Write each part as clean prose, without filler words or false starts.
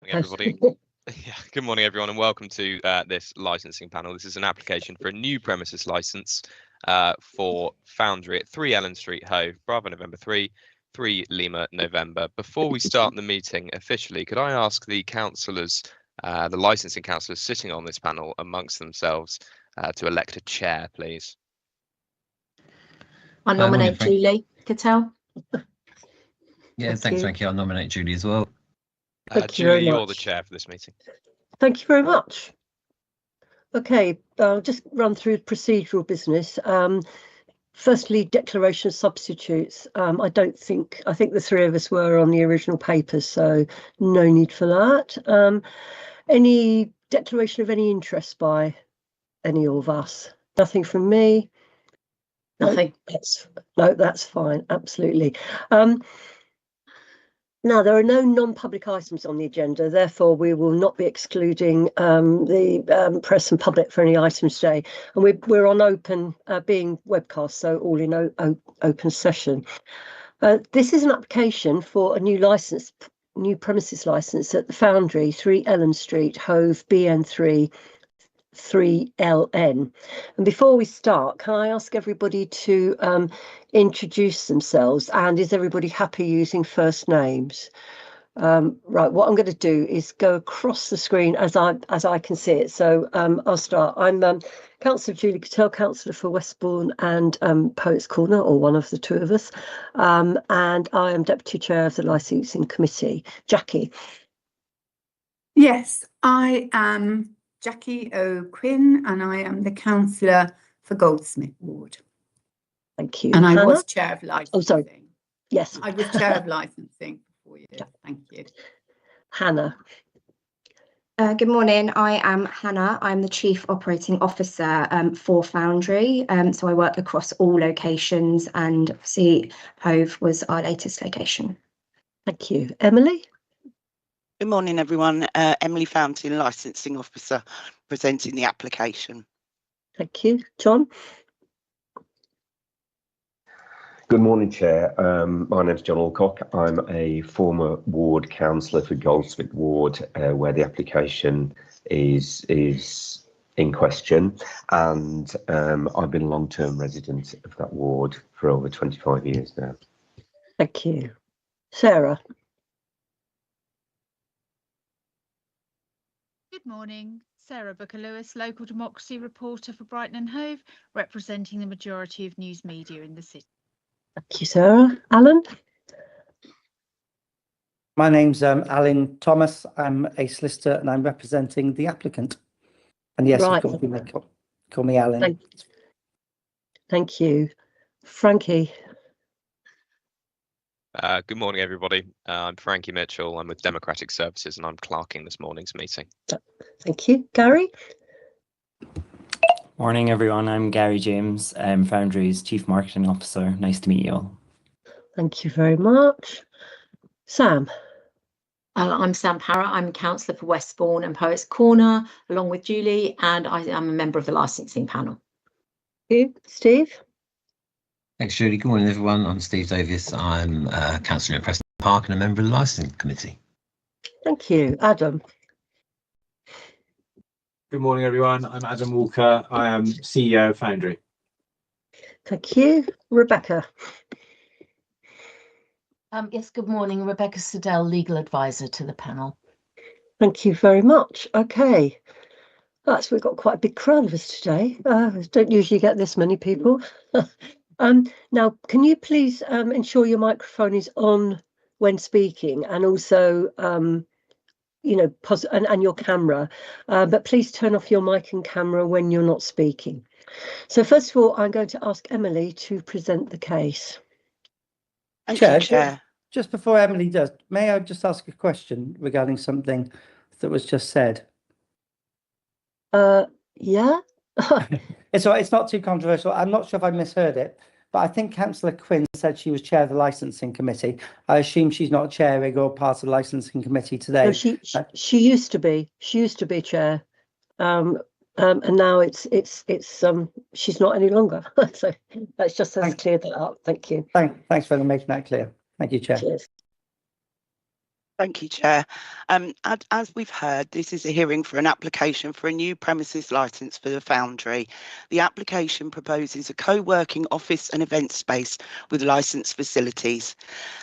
Everybody. Yeah, good morning, everyone, and welcome to this licensing panel. This is an application for a new premises license for Foundry at 3 Ellen Street, Hove, Bravo November 3, 3 Lima November. Before we start the meeting officially, could I ask the councillors, the licensing councillors sitting on this panel amongst themselves to elect a chair, please? I nominate Julie Cattell. Yeah, thanks, Frankie. I'll nominate Julie as well. Julie, you're the chair for this meeting. Thank you very much. Okay, I'll just run through procedural business. Firstly, declaration of substitutes. I think the three of us were on the original papers, so no need for that. Any declaration of any interest by any of us? Nothing from me. Nothing. That's fine. Absolutely. Now, there are no non-public items on the agenda, therefore we will not be excluding the press and public for any items today. And we're on open, being webcast, so all in open session. This is an application for a new premises license at the Foundry, 3 Ellen Street, Hove, BN3, 3LN. And before we start, can I ask everybody to introduce themselves, and is everybody happy using first names? Right, what I'm going to do is go across the screen as I can see it. So I'll start. I'm Councillor Julie Cattell, Councillor for Westbourne and Poets Corner, or one of the two of us, and I am Deputy Chair of the Licensing Committee. Jackie. Yes, I am Jackie O'Quinn, and I am the councillor for Goldsmith Ward. Thank you. And I Hannah? was chair of licensing. Oh, sorry. Yes. I was chair of licensing before you. Yeah. Thank you. Hannah. Good morning. I am Hannah. I'm the Chief Operating Officer for Foundry. So I work across all locations, and obviously Hove was our latest location. Thank you. Emily. Good morning, everyone. Emily Fountain, Licensing Officer, presenting the application. Thank you. John. Good morning, Chair. My name's John Alcock. I'm a former ward councillor for Goldsmith Ward, where the application is in question, and I've been a long-term resident of that ward for over 25 years now. Thank you. Sarah. Good morning, Sarah Booker-Lewis, local democracy reporter for Brighton and Hove, representing the majority of news media in the city. Thank you, Sarah. Alan? My name's Alan Thomas. I'm a solicitor and I'm representing the applicant. And yes, Right. of course, call me Alan. Thank you. Frankie? Good morning, everybody. I'm Frankie Mitchell. I'm with Democratic Services and I'm clerking this morning's meeting. Thank you. Gary? Morning, everyone. I'm Gary James, Foundry's Chief Marketing Officer. Nice to meet you all. Thank you very much. Sam? I'm Sam Parrott. I'm councillor for Westbourne and Poets Corner, along with Julie, and I am a member of the licensing panel. Thank you. Steve? Thanks, Julie. Good morning, everyone. I'm Steve Davis. I'm councillor at Preston Park and a member of the Licensing Committee. Thank you. Adam? Good morning, everyone. I'm Adam Walker. I am CEO of Foundry. Thank you. Rebecca? Yes, good morning. Rebecca Siddell, legal advisor to the panel. Thank you very much. Okay. We've got quite a big crowd of us today. Don't usually get this many people. Now, can you please ensure your microphone is on when speaking, and also and your camera, but please turn off your mic and camera when you're not speaking. So first of all, I'm going to ask Emily to present the case. Chair, just before Emily does, may I just ask a question regarding something that was just said? Yeah. It's all right, it's not too controversial. I'm not sure if I misheard it, but I think Councillor Quinn said she was chair of the licensing committee. I assume she's not chairing or part of the licensing committee today. No, she used to be. She used to be chair, and now it's she's not any longer. So let's just clear that up. Thank you. Thanks for making that clear. Thank you, Chair. Cheers. Thank you, Chair. As we've heard, this is a hearing for an application for a new premises licence for the Foundry. The application proposes a co-working office and event space with licensed facilities.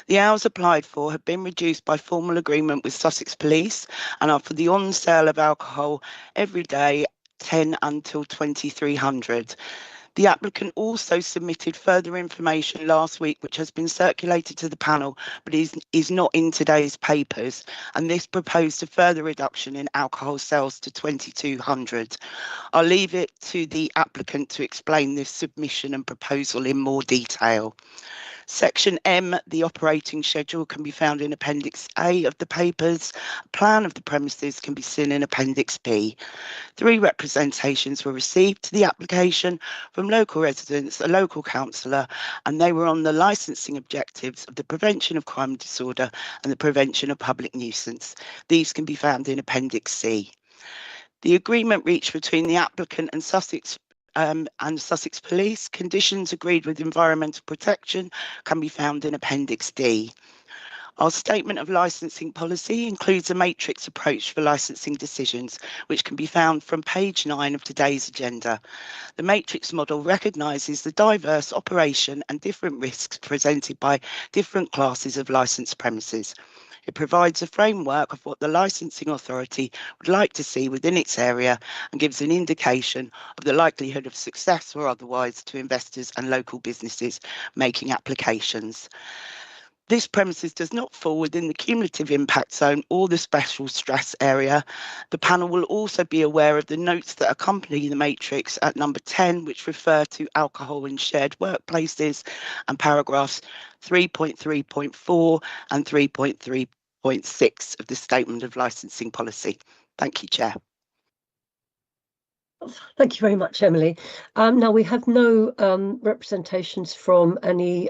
The hours applied for have been reduced by formal agreement with Sussex Police and are for the on-sale of alcohol every day, 10 until 2300. The applicant also submitted further information last week, which has been circulated to the panel, but is not in today's papers. And this proposed a further reduction in alcohol sales to 2200. I'll leave it to the applicant to explain this submission and proposal in more detail. Section M, the operating schedule, can be found in Appendix A of the papers. A plan of the premises can be seen in Appendix B. 3 representations were received to the application from local residents, a local councillor, and they were on the licensing objectives of the prevention of crime and disorder and the prevention of public nuisance. These can be found in Appendix C. The agreement reached between the applicant and Sussex Police, conditions agreed with environmental protection, can be found in Appendix D. Our statement of licensing policy includes a matrix approach for licensing decisions, which can be found from page 9 of today's agenda. The matrix model recognises the diverse operation and different risks presented by different classes of licensed premises. It provides a framework of what the licensing authority would like to see within its area and gives an indication of the likelihood of success or otherwise to investors and local businesses making applications. This premises does not fall within the cumulative impact zone or the special stress area. The panel will also be aware of the notes that accompany the matrix at number 10, which refer to alcohol in shared workplaces, and paragraphs 3.3.4 and 3.3.6 of the Statement of Licensing Policy. Thank you, Chair. Thank you very much, Emily. Now we have no representations from any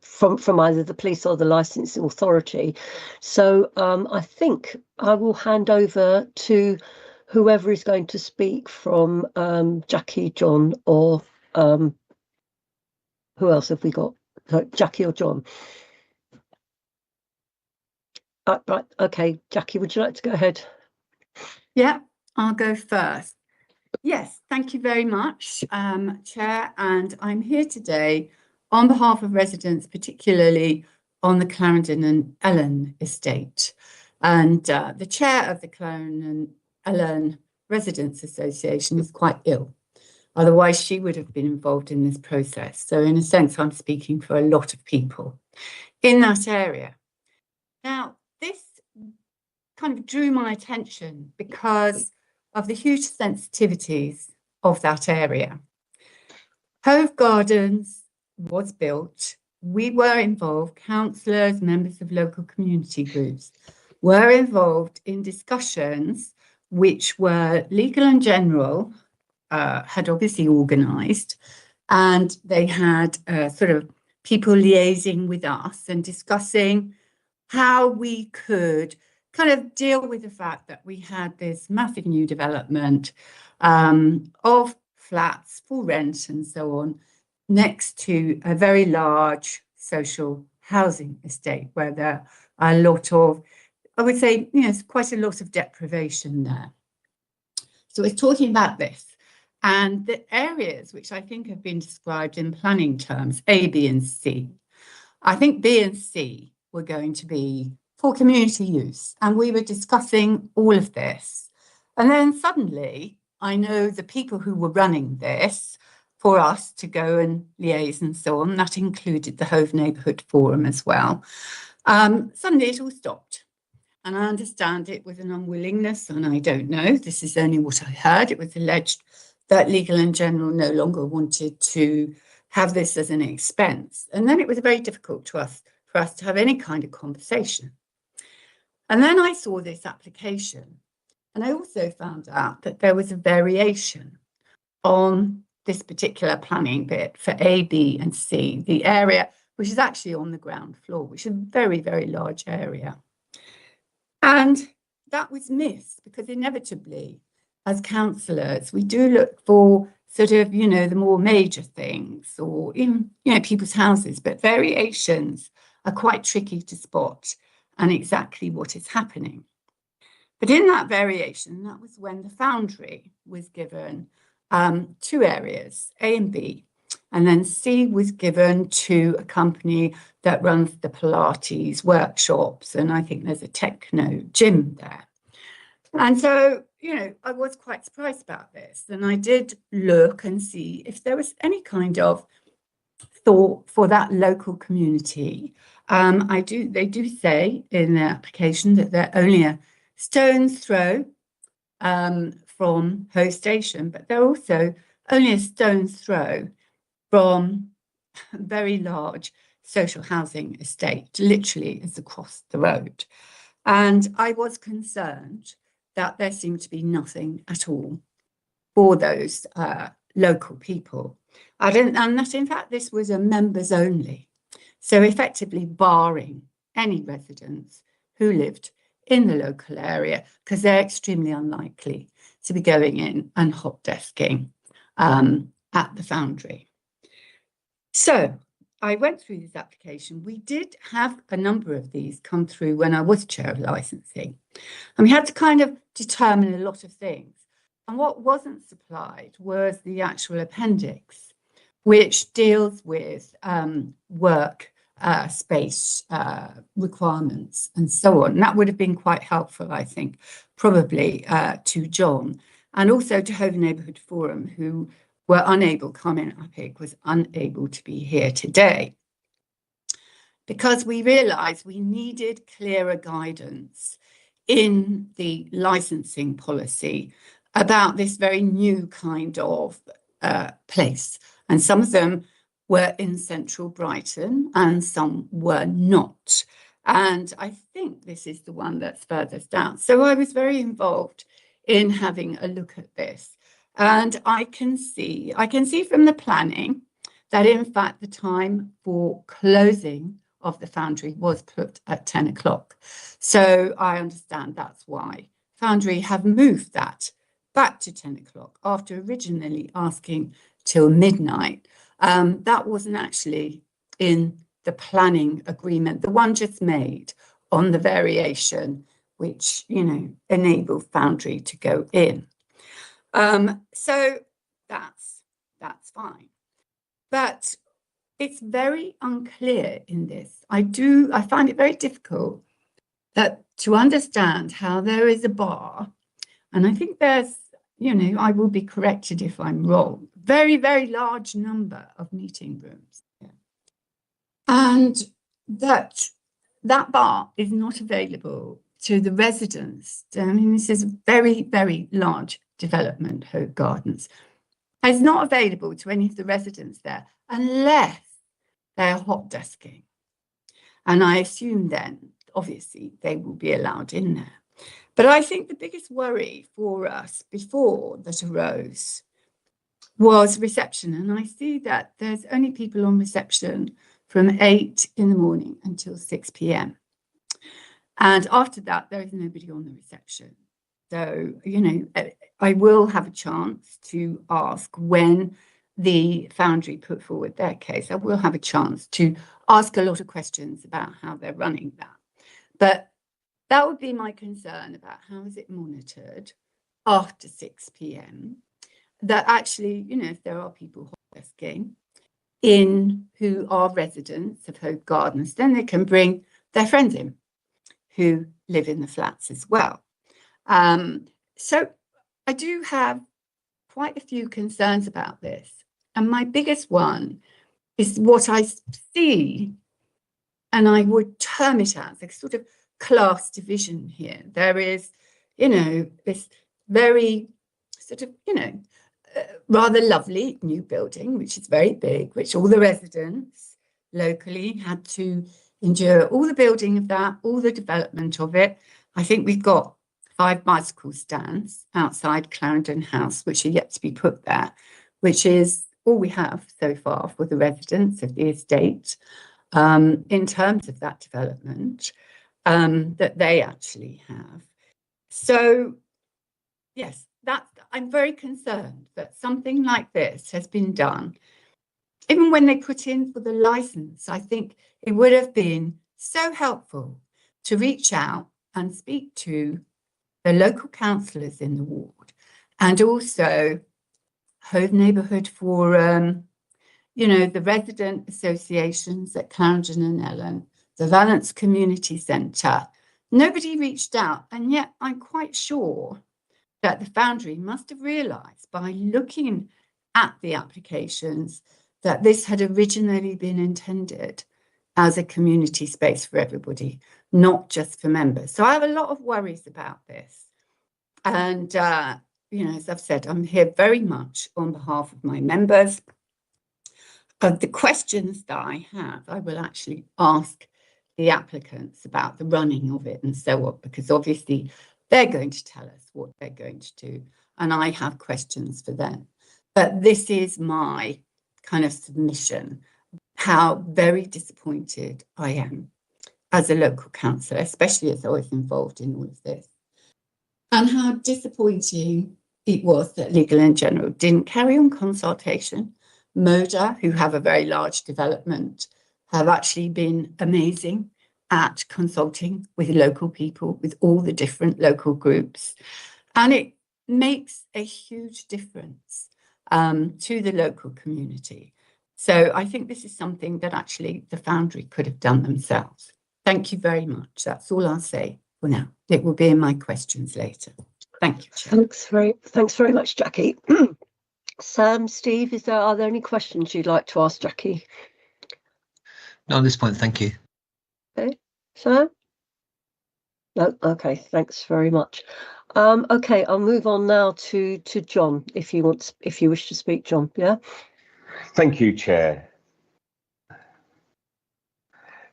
from either the police or the licensing authority. So I think I will hand over to whoever is going to speak from Jackie, John, or who else have we got? Jackie or John? Right, okay, Jackie, would you like to go ahead? Yeah, I'll go first. Yes, thank you very much, Chair, and I'm here today on behalf of residents, particularly on the Clarendon and Ellen estate. And the chair of the Clarendon and Ellen Residents Association is quite ill. Otherwise, she would have been involved in this process. So in a sense, I'm speaking for a lot of people in that area. Now, this kind of drew my attention because of the huge sensitivities of that area. Hove Gardens was built. We were involved, councillors, members of local community groups, were involved in discussions which were legal and general, had obviously organised, and they had sort of people liaising with us and discussing how we could kind of deal with the fact that we had this massive new development of flats for rent and so on next to a very large social housing estate where there are a lot of, I would say, you know, it's quite a lot of deprivation there. So we're talking about this and the areas which I think have been described in planning terms, A, B and C. I think B and C were going to be for community use. And we were discussing all of this. And then suddenly, I know the people who were running this for us to go and liaise and so on, that included the Hove Neighbourhood Forum as well. Suddenly it all stopped. And I understand it was an unwillingness, and I don't know, this is only what I heard. It was alleged that Legal and General no longer wanted to have this as an expense. And then it was very difficult for us to have any kind of conversation. And then I saw this application, and I also found out that there was a variation on this particular planning bit for A, B, and C, the area which is actually on the ground floor, which is a very, very large area. And that was missed because inevitably, as councillors, we do look for sort of, you know, the more major things or in, you know, people's houses, but variations are quite tricky to spot. and exactly what is happening. But in that variation, that was when the Foundry was given 2 areas, A and B, and then C was given to a company that runs the Pilates workshops, and I think there's a techno gym there. And so, you know, I was quite surprised about this, and I did look and see if there was any kind of thought for that local community. They do say in the application that they're only a stone's throw from Hove Station, but they're also only a stone's throw from a very large social housing estate, literally is across the road. And I was concerned that there seemed to be nothing at all for those local people. And that in fact this was a members only, so effectively barring any residents who lived in the local area, because they're extremely unlikely to be going in and hot desking at the Foundry. So I went through this application. We did have a number of these come through when I was chair of licensing, and we had to kind of determine a lot of things. And what wasn't supplied was the actual appendix, which deals with work space requirements and so on. And that would have been quite helpful, I think, probably to John, and also to Hove Neighbourhood Forum, who were unable, Carmen Uppig was unable to be here today, because we realised we needed clearer guidance in the licensing policy about this very new kind of place. And some of them were in central Brighton and some were not. And I think this is the one that's furthest down. So I was very involved in having a look at this. And I can see from the planning that in fact the time for closing of the Foundry was put at 10 o'clock. So I understand that's why Foundry have moved that back to 10 o'clock after originally asking till midnight. That wasn't actually in the planning agreement, the one just made on the variation, which, you know, enabled Foundry to go in. So that's fine. But it's very unclear in this. I find it very difficult to understand how there is a bar, and I think there's, you know, I will be corrected if I'm wrong, very, very large number of meeting rooms. Yeah. And that bar is not available to the residents. I mean, this is a very, very large development, Hove Gardens. It's not available to any of the residents there unless they're hot desking. And I assume then, obviously, they will be allowed in there. But I think the biggest worry for us before that arose was reception. And I see that there's only people on reception from 8 in the morning until 6 p.m. And after that, there is nobody on the reception. So, you know, I will have a chance to ask when the Foundry put forward their case. I will have a chance to ask a lot of questions about how they're running that. But that would be my concern about how is it monitored after 6 p.m. that actually, you know, if there are people hot desking in who are residents of Hove Gardens, then they can bring their friends in who live in the flats as well. So I do have quite a few concerns about this. And my biggest one is what I see, and I would term it as a sort of class division here. There is, you know, this very sort of, you know, rather lovely new building, which is very big, which all the residents locally had to endure all the building of that, all the development of it. I think we've got 5 bicycle stands outside Clarendon House, which are yet to be put there, which is all we have so far for the residents of the estate in terms of that development that they actually have. So, yes, I'm very concerned that something like this has been done. Even when they put in for the license, I think it would have been so helpful to reach out and speak to the local councillors in the ward, and also Hove Neighbourhood Forum, the resident associations at Clarendon and Ellen, the Valence Community Centre. Nobody reached out, and yet I'm quite sure that the Foundry must have realised by looking at the applications that this had originally been intended as a community space for everybody, not just for members. So I have a lot of worries about this. And, as I've said, I'm here very much on behalf of my members. Of the questions that I have, I will actually ask the applicants about the running of it and so on, because obviously they're going to tell us what they're going to do, and I have questions for them. But this is my kind of submission, how very disappointed I am as a local councillor, especially as I was involved in all of this, and how disappointing it was that Legal and General didn't carry on consultation. Moda, who have a very large development, have actually been amazing at consulting with local people, with all the different local groups. And it makes a huge difference to the local community. So I think this is something that actually the Foundry could have done themselves. Thank you very much. That's all I'll say for now. It will be in my questions later. Thank you, Chair. Thanks very much, Jackie. Sam, Steve, are there any questions you'd like to ask Jackie? No, at this point, thank you. Okay, Sam? No, okay, thanks very much. Okay, I'll move on now to John, if you wish to speak, John. Yeah. Thank you, Chair.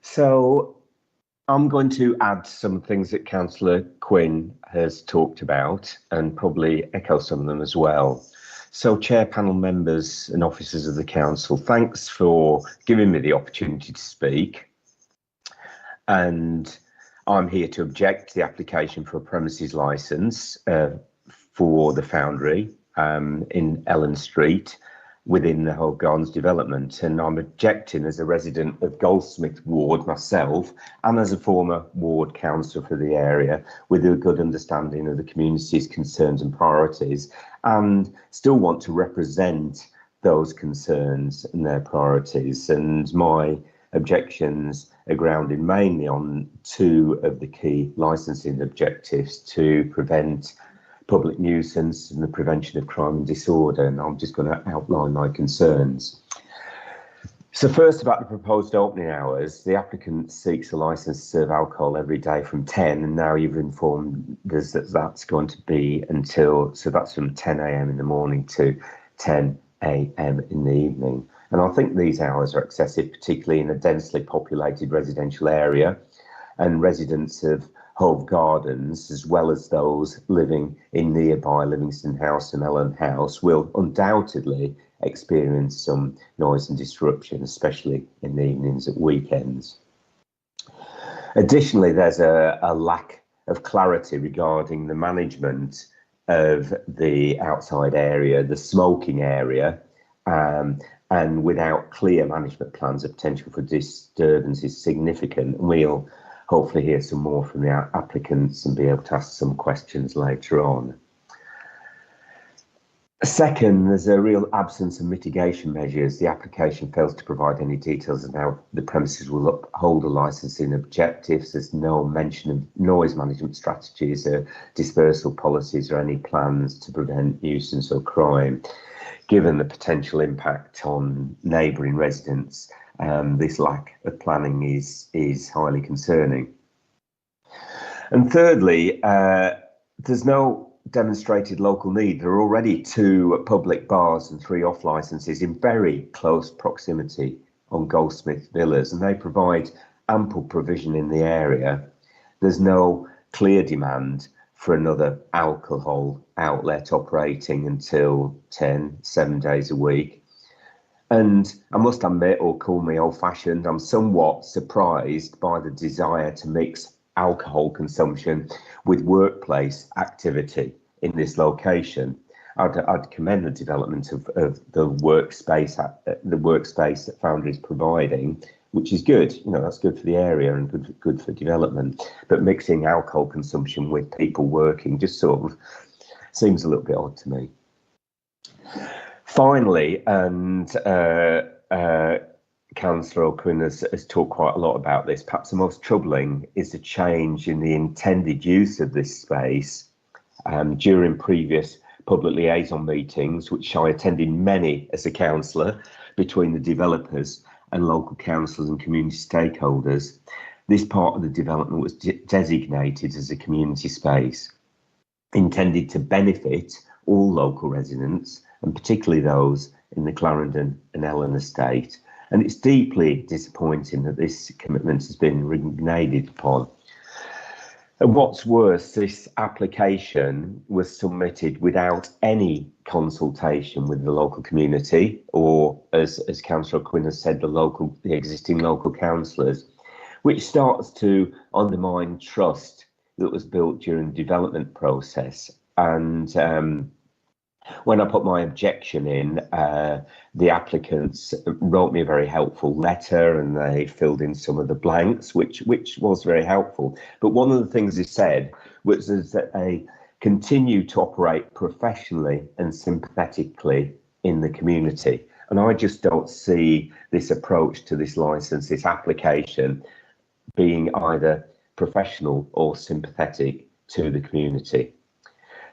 So I'm going to add some things that Councillor Quinn has talked about and probably echo some of them as well. So, Chair, panel members and officers of the Council, thanks for giving me the opportunity to speak. And I'm here to object to the application for a premises licence for the Foundry in Ellen Street within the Hove Gardens development. And I'm objecting as a resident of Goldsmith Ward myself and as a former ward councillor for the area with a good understanding of the community's concerns and priorities, and still want to represent those concerns and their priorities. And my objections are grounded mainly on two of the key licensing objectives: to prevent public nuisance and the prevention of crime and disorder. And I'm just going to outline my concerns. So first, about the proposed opening hours, the applicant seeks a licence to serve alcohol every day from 10, and now you've informed us that that's going to be so that's from 10 a.m. in the morning to 10 a.m. in the evening. And I think these hours are excessive, particularly in a densely populated residential area, and residents of Hove Gardens, as well as those living in nearby Livingston House and Ellen House, will undoubtedly experience some noise and disruption, especially in the evenings at weekends. Additionally, there's a lack of clarity regarding the management of the outside area, the smoking area, and without clear management plans, the potential for disturbance is significant. And we'll hopefully hear some more from the applicants and be able to ask some questions later on. Second, there's a real absence of mitigation measures. The application fails to provide any details of how the premises will uphold the licensing objectives. There's no mention of noise management strategies or dispersal policies or any plans to prevent nuisance or crime. Given the potential impact on neighbouring residents, this lack of planning is highly concerning. And thirdly, there's no demonstrated local need. There are already 2 public bars and 3 off licences in very close proximity on Goldsmith Villas, and they provide ample provision in the area. There's no clear demand for another alcohol outlet operating until 10, 7 days a week. And I must admit, or call me old-fashioned, I'm somewhat surprised by the desire to mix alcohol consumption with workplace activity in this location. I'd commend the development of the workspace that Foundry is providing which is good. You know, that's good for the area and good for development. But mixing alcohol consumption with people working just sort of seems a little bit odd to me. Finally, and Councillor O'Quinn has talked quite a lot about this, perhaps the most troubling is the change in the intended use of this space during previous public liaison meetings, which I attended many as a councillor, between the developers and local councillors and community stakeholders. This part of the development was designated as a community space intended to benefit all local residents, and particularly those in the Clarendon and Ellen estate. And it's deeply disappointing that this commitment has been reneged upon. And what's worse, this application was submitted without any consultation with the local community, or as Councillor Quinn has said, the existing local councillors, which starts to undermine trust that was built during the development process. And when I put my objection in, the applicants wrote me a very helpful letter, and they filled in some of the blanks, which was very helpful. But one of the things they said was that they continue to operate professionally and sympathetically in the community. And I just don't see this approach to this licence, this application, being either professional or sympathetic to the community.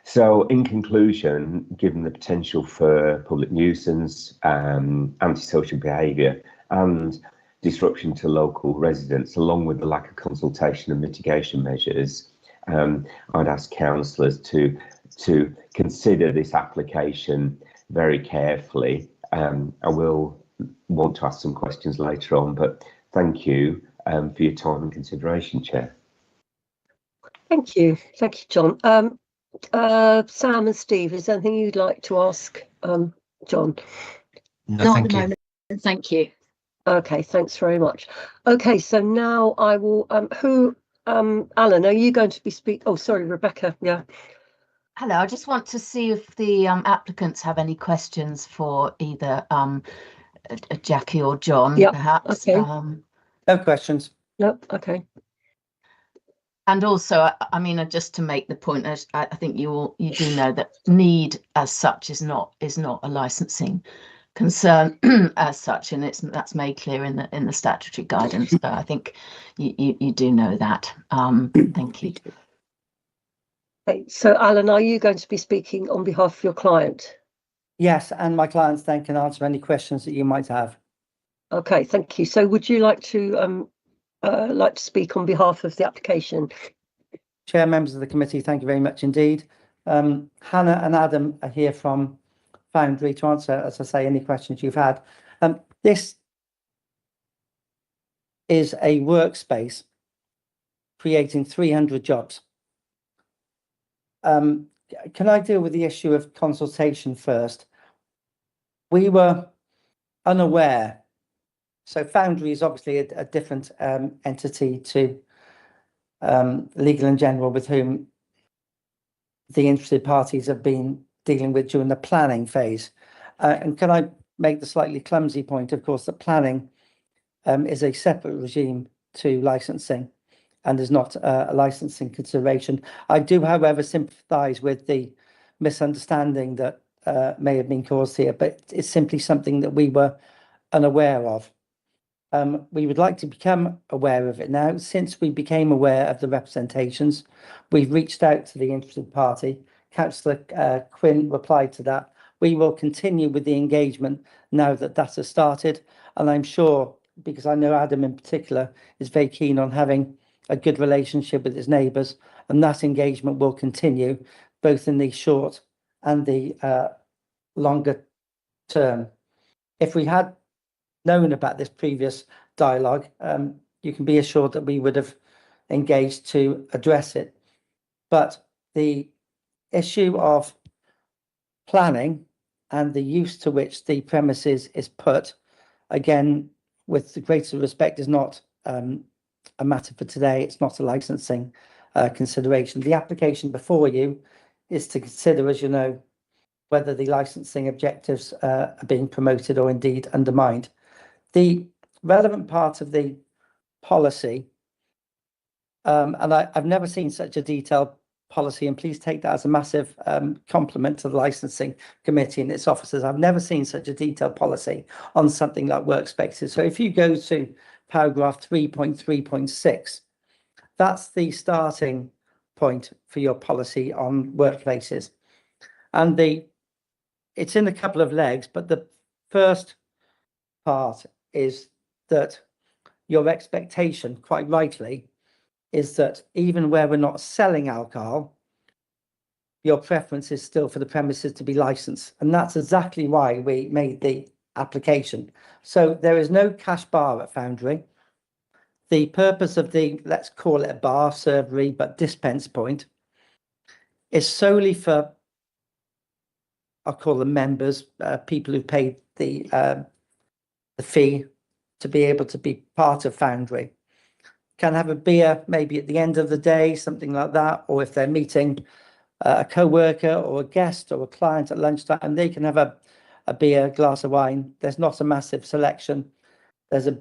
So in conclusion, given the potential for public nuisance, antisocial behaviour and disruption to local residents, along with the lack of consultation and mitigation measures, I'd ask councillors to consider this application very carefully. I will want to ask some questions later on, but thank you for your time and consideration, Chair. Thank you, John. Sam and Steve, is there anything you'd like to ask John? No, not at the moment, thank you. Okay, thanks very much. Okay, so now I will, Alan, are you going to be speaking? Oh, sorry, Rebecca, yeah. Hello, I just want to see if the applicants have any questions for either Jackie or John, perhaps. Okay. No questions. No, okay. And also, I mean, just to make the point, I think you do know that need as such is not a licensing concern as such, and that's made clear in the statutory guidance. So I think you do know that. Thank you. Okay, so Alan, are you going to be speaking on behalf of your client? Yes, and my clients then can answer any questions that you might have. Okay, thank you. So would you like to speak on behalf of the application? Chair, members of the committee, thank you very much indeed. Hannah and Adam are here from Foundry to answer, as I say, any questions you've had. This is a workspace creating 300 jobs. Can I deal with the issue of consultation first? We were unaware. So Foundry is obviously a different entity to Legal and General, with whom the interested parties have been dealing with during the planning phase. And can I make the slightly clumsy point, of course, that planning is a separate regime to licensing and is not a licensing consideration. I do, however, sympathise with the misunderstanding that may have been caused here, but it's simply something that we were unaware of. We would like to become aware of it now. Since we became aware of the representations, we've reached out to the interested party. Councillor Quinn replied to that. We will continue with the engagement now that that has started. And I'm sure, because I know Adam in particular is very keen on having a good relationship with his neighbours, and that engagement will continue both in the short and the longer term. If we had known about this previous dialogue, you can be assured that we would have engaged to address it. But the issue of planning and the use to which the premises is put, again, with the greatest respect, is not a matter for today. It's not a licensing consideration. The application before you is to consider, as you know, whether the licensing objectives are being promoted or indeed undermined. The relevant part of the policy, and I've never seen such a detailed policy, and please take that as a massive compliment to the licensing committee and its officers. I've never seen such a detailed policy on something like workspaces. So if you go to paragraph 3.3.6, that's the starting point for your policy on workplaces. And it's in a couple of legs, but the first part is that your expectation, quite rightly, is that even where we're not selling alcohol, your preference is still for the premises to be licensed. And that's exactly why we made the application. So there is no cash bar at Foundry. The purpose of the, let's call it a bar, servery, but dispense point, is solely for, I'll call them members, people who paid the fee to be able to be part of Foundry. Can have a beer maybe at the end of the day, something like that, or if they're meeting a co-worker or a guest or a client at lunchtime, they can have a beer, glass of wine. There's not a massive selection. There's a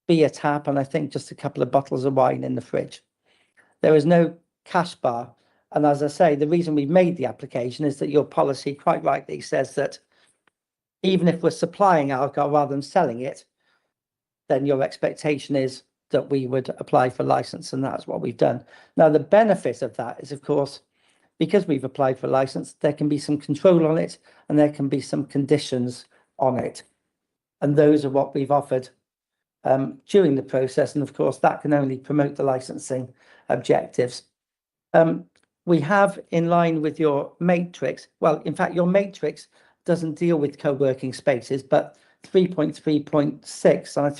beer tap and I think just a couple of bottles of wine in the fridge. There is no cash bar. And as I say, the reason we've made the application is that your policy quite rightly says that even if we're supplying alcohol rather than selling it, then your expectation is that we would apply for license, and that's what we've done. Now, the benefit of that is, of course, because we've applied for license, there can be some control on it and there can be some conditions on it. And those are what we've offered during the process. And of course, that can only promote the licensing objectives. We have, in line with your matrix, well, in fact, your matrix doesn't deal with co-working spaces, but 3.3.6 and I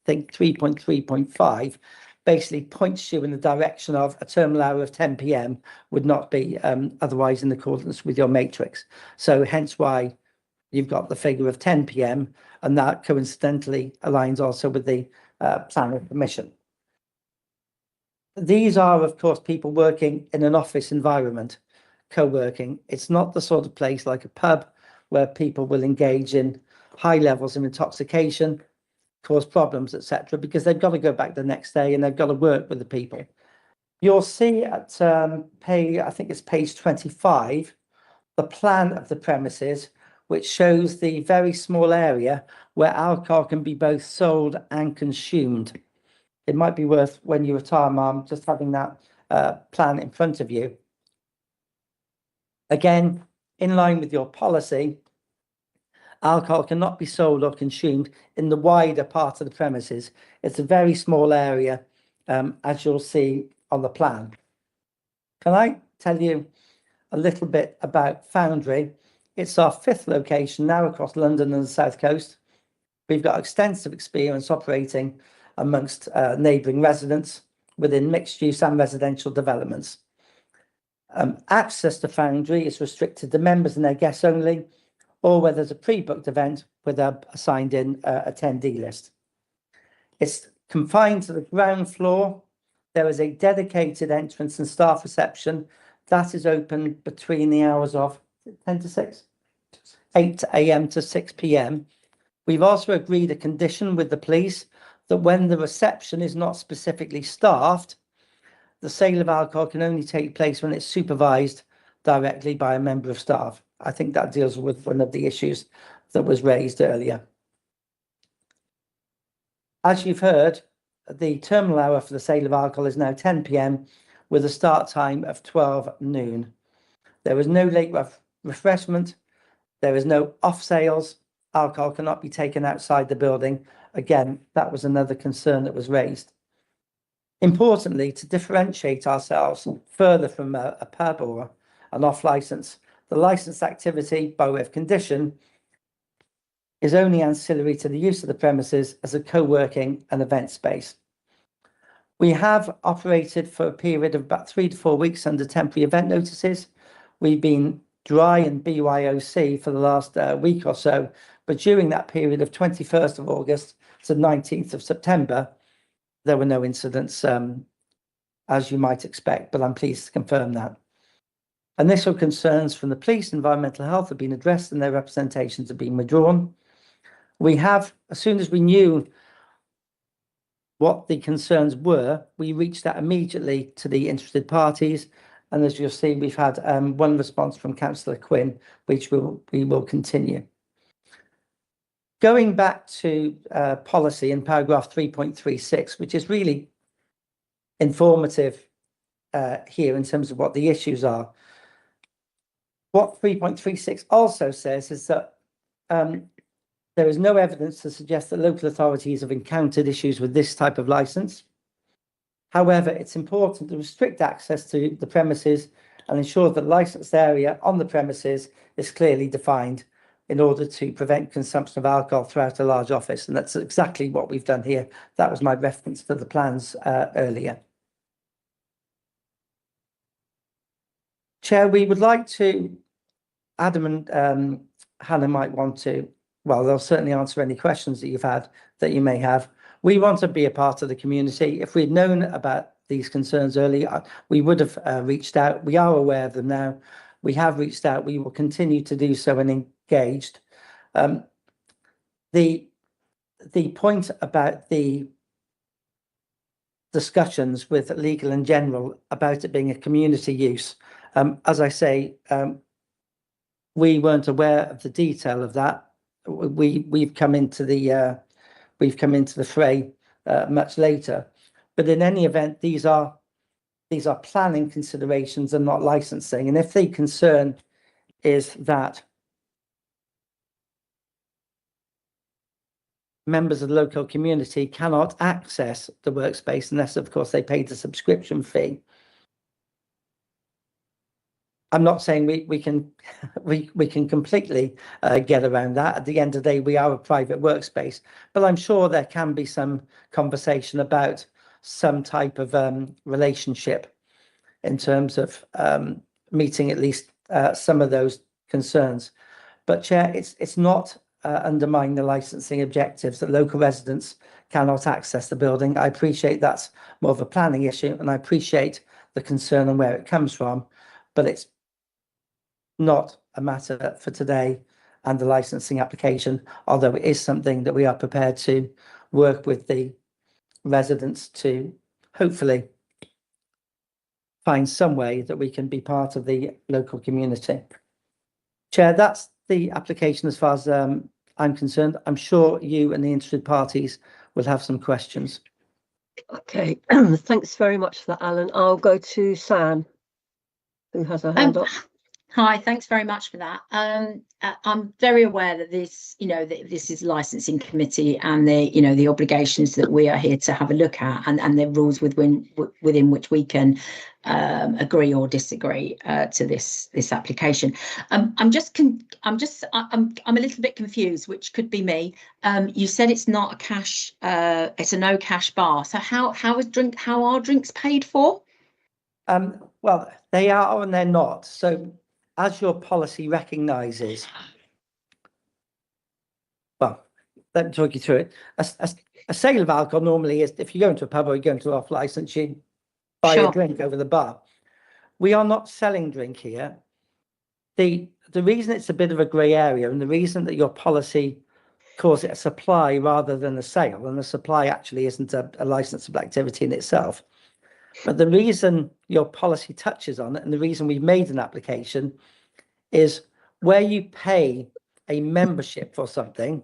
think 3.3.5 basically points you in the direction of a terminal hour of 10 p.m. would not be otherwise in accordance with your matrix. So hence why you've got the figure of 10 p.m. and that coincidentally aligns also with the planning permission. These are, of course, people working in an office environment, co-working. It's not the sort of place like a pub where people will engage in high levels of intoxication, cause problems, etc., because they've got to go back the next day and they've got to work with the people. You'll see at I think it's page 25, the plan of the premises, which shows the very small area where alcohol can be both sold and consumed. It might be worth, when you retire, Mum, just having that plan in front of you. Again, in line with your policy, alcohol cannot be sold or consumed in the wider part of the premises. It's a very small area, as you'll see on the plan. Can I tell you a little bit about Foundry? It's our 5th location now across London and the South Coast. We've got extensive experience operating amongst neighbouring residents within mixed use and residential developments. Access to Foundry is restricted to members and their guests only, or where there's a pre-booked event with a signed-in attendee list. It's confined to the ground floor. There is a dedicated entrance and staff reception that is open between the hours of 10 to 6, 8 a.m. to 6 p.m. We've also agreed a condition with the police that when the reception is not specifically staffed, the sale of alcohol can only take place when it's supervised directly by a member of staff. I think that deals with one of the issues that was raised earlier. As you've heard, the terminal hour for the sale of alcohol is now 10 p.m. with a start time of 12 noon. There is no late refreshment. There is no off sales. Alcohol cannot be taken outside the building. Again, that was another concern that was raised. Importantly, to differentiate ourselves further from a pub or an off license, the licensed activity by way of condition is only ancillary to the use of the premises as a co-working and event space. We have operated for a period of about 3 to 4 weeks under temporary event notices. We've been dry and BYOC for the last week or so, but during that period of 21st of August to 19th of September, there were no incidents, as you might expect, but I'm pleased to confirm that. Initial concerns from the police, environmental health have been addressed and their representations have been withdrawn. We have, as soon as we knew what the concerns were, we reached out immediately to the interested parties. And as you'll see, we've had one response from Councillor Quinn, which we will continue. Going back to policy in paragraph 3.36, which is really informative here in terms of what the issues are. What 3.36 also says is that there is no evidence to suggest that local authorities have encountered issues with this type of licence. However, it's important to restrict access to the premises and ensure that the licensed area on the premises is clearly defined in order to prevent consumption of alcohol throughout a large office. And that's exactly what we've done here. That was my reference to the plans earlier. Chair, we would like to, Adam and Hannah might want to, well, they'll certainly answer any questions that you've had that you may have. We want to be a part of the community. If we'd known about these concerns earlier, we would have reached out. We are aware of them now. We have reached out. We will continue to do so and engaged. The point about the discussions with legal and general about it being a community use, as I say, we weren't aware of the detail of that. We've come into the fray much later, but in any event, these are planning considerations and not licensing. And if the concern is that members of the local community cannot access the workspace unless, of course, they paid a subscription fee. I'm not saying we can completely get around that. At the end of the day, we are a private workspace, but I'm sure there can be some conversation about some type of relationship in terms of meeting at least some of those concerns. But Chair, it's not undermine the licensing objectives that local residents cannot access the building. I appreciate that's more of a planning issue, and I appreciate the concern and where it comes from, but it's not a matter for today and the licensing application, although it is something that we are prepared to work with the residents to hopefully find some way that we can be part of the local community. Chair, that's the application as far as I'm concerned. I'm sure you and the interested parties will have some questions. Okay, thanks very much for that, Alan. I'll go to Sam, who has her hand up. Hi, thanks very much for that. I'm very aware that this, that this is licensing committee and the obligations that we are here to have a look at, and the rules within which we can agree or disagree to this application. I'm a little bit confused, which could be me. You said it's not a cash, it's a no cash bar. So how are drinks paid for? Well, they are and they're not. So as your policy recognises, well, let me talk you through it. A sale of alcohol normally is, if you go into a pub or you go into off licence, you buy a drink over the bar. We are not selling drink here. The reason it's a bit of a grey area, and the reason that your policy calls it a supply rather than a sale, and the supply actually isn't a licensable activity in itself. But the reason your policy touches on it, and the reason we've made an application, is where you pay a membership for something,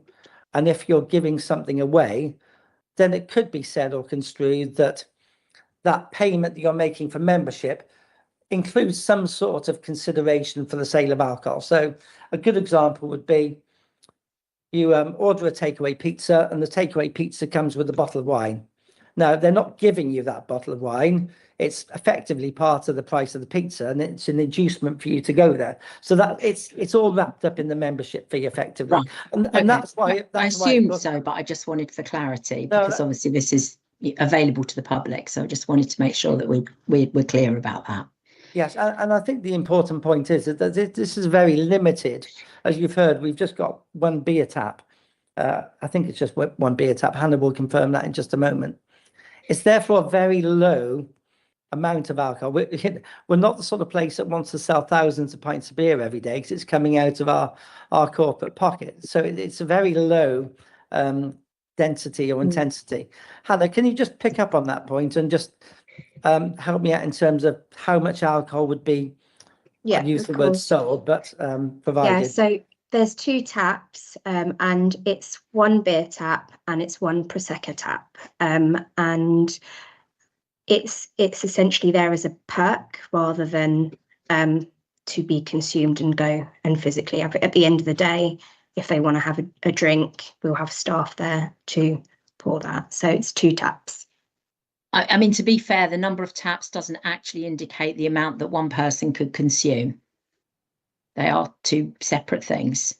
and if you're giving something away, then it could be said or construed that that payment that you're making for membership includes some sort of consideration for the sale of alcohol. So a good example would be you order a takeaway pizza, and the takeaway pizza comes with a bottle of wine. Now, they're not giving you that bottle of wine. It's effectively part of the price of the pizza, and it's an inducement for you to go there. So that it's all wrapped up in the membership fee effectively. Right. And that's why I assumed so, but I just wanted for clarity, because obviously this is available to the public. So I just wanted to make sure that we're clear about that. Yes, and I think the important point is that this is very limited. As you've heard, we've just got one beer tap. I think it's just one beer tap. Hannah will confirm that in just a moment. It's therefore a very low amount of alcohol. We're not the sort of place that wants to sell thousands of pints of beer every day, because it's coming out of our corporate pocket. So it's a very low density or intensity. Hannah, can you just pick up on that point and just help me out in terms of how much alcohol would be, Yeah, I'd use the of word course. sold, but Yeah, provided. so there's 2 taps, and it's 1 beer tap and it's 1 prosecco tap, and it's essentially there as a perk rather than to be consumed and go and physically have it. At the end of the day, if they want to have a drink, we'll have staff there to pour that. So it's 2 taps. I mean, to be fair, the number of taps doesn't actually indicate the amount that one person could consume. They are 2 separate things.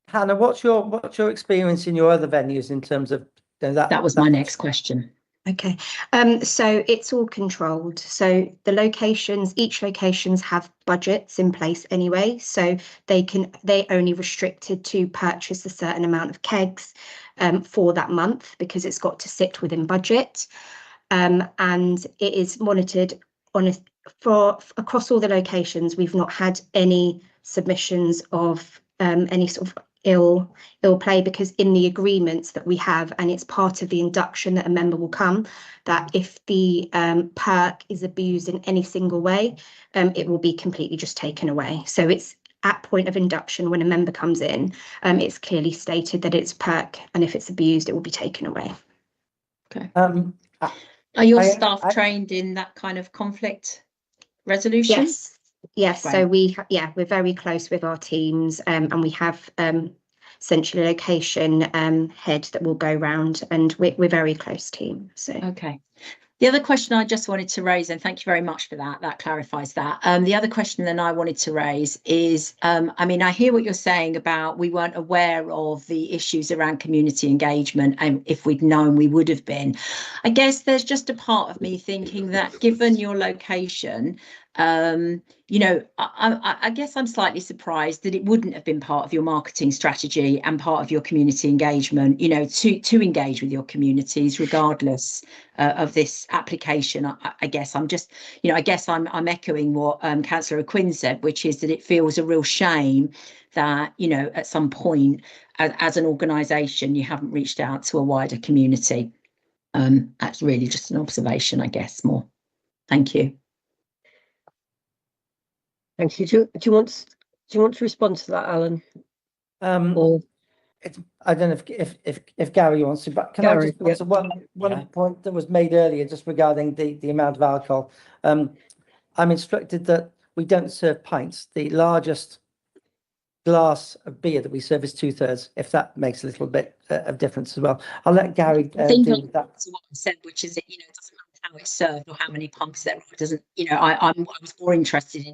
Hannah, what's your experience in your other venues in terms of That was my next question. Okay, so it's all controlled. So the locations, each locations have budgets in place anyway. So they only restricted to purchase a certain amount of kegs for that month because it's got to sit within budget. And it is monitored across all the locations. We've not had any submissions of any sort of ill play, because in the agreements that we have, and it's part of the induction that a member will come, that if the perk is abused in any single way, it will be completely just taken away. So it's at point of induction when a member comes in, it's clearly stated that it's perk, and if it's abused, it will be taken away. Okay. Are your staff trained in that kind of conflict resolution? Yes. Right. So we're very close with our teams, and we have essentially a location head that will go round, and we're very close team. So okay. The other question I just wanted to raise, and thank you very much for that, that clarifies that. The other question then I wanted to raise is, I mean, I hear what you're saying about we weren't aware of the issues around community engagement, and if we'd known, we would have been. I guess there's just a part of me thinking that given your location, you know, I guess I'm slightly surprised that it wouldn't have been part of your marketing strategy and part of your community engagement, you know, to engage with your communities regardless of this application. I guess I'm just, you know, I guess I'm echoing what Councillor Quinn said, which is that it feels a real shame that, you know, at some point as an organisation, you haven't reached out to a wider community. That's really just an observation, I guess, more. Thank you. Thank you. Do you want to respond to that, Alan? Or I don't know if Gary wants to, but can I just answer one point that was made earlier, just regarding the amount of alcohol? I'm instructed that we don't serve pints. The largest glass of beer that we serve is 2/3, if that makes a little bit of difference as well. I'll let Gary deal with that. To what I said, which is that, you know, it doesn't matter how it's served or how many pumps there are. It doesn't, you know, I was more interested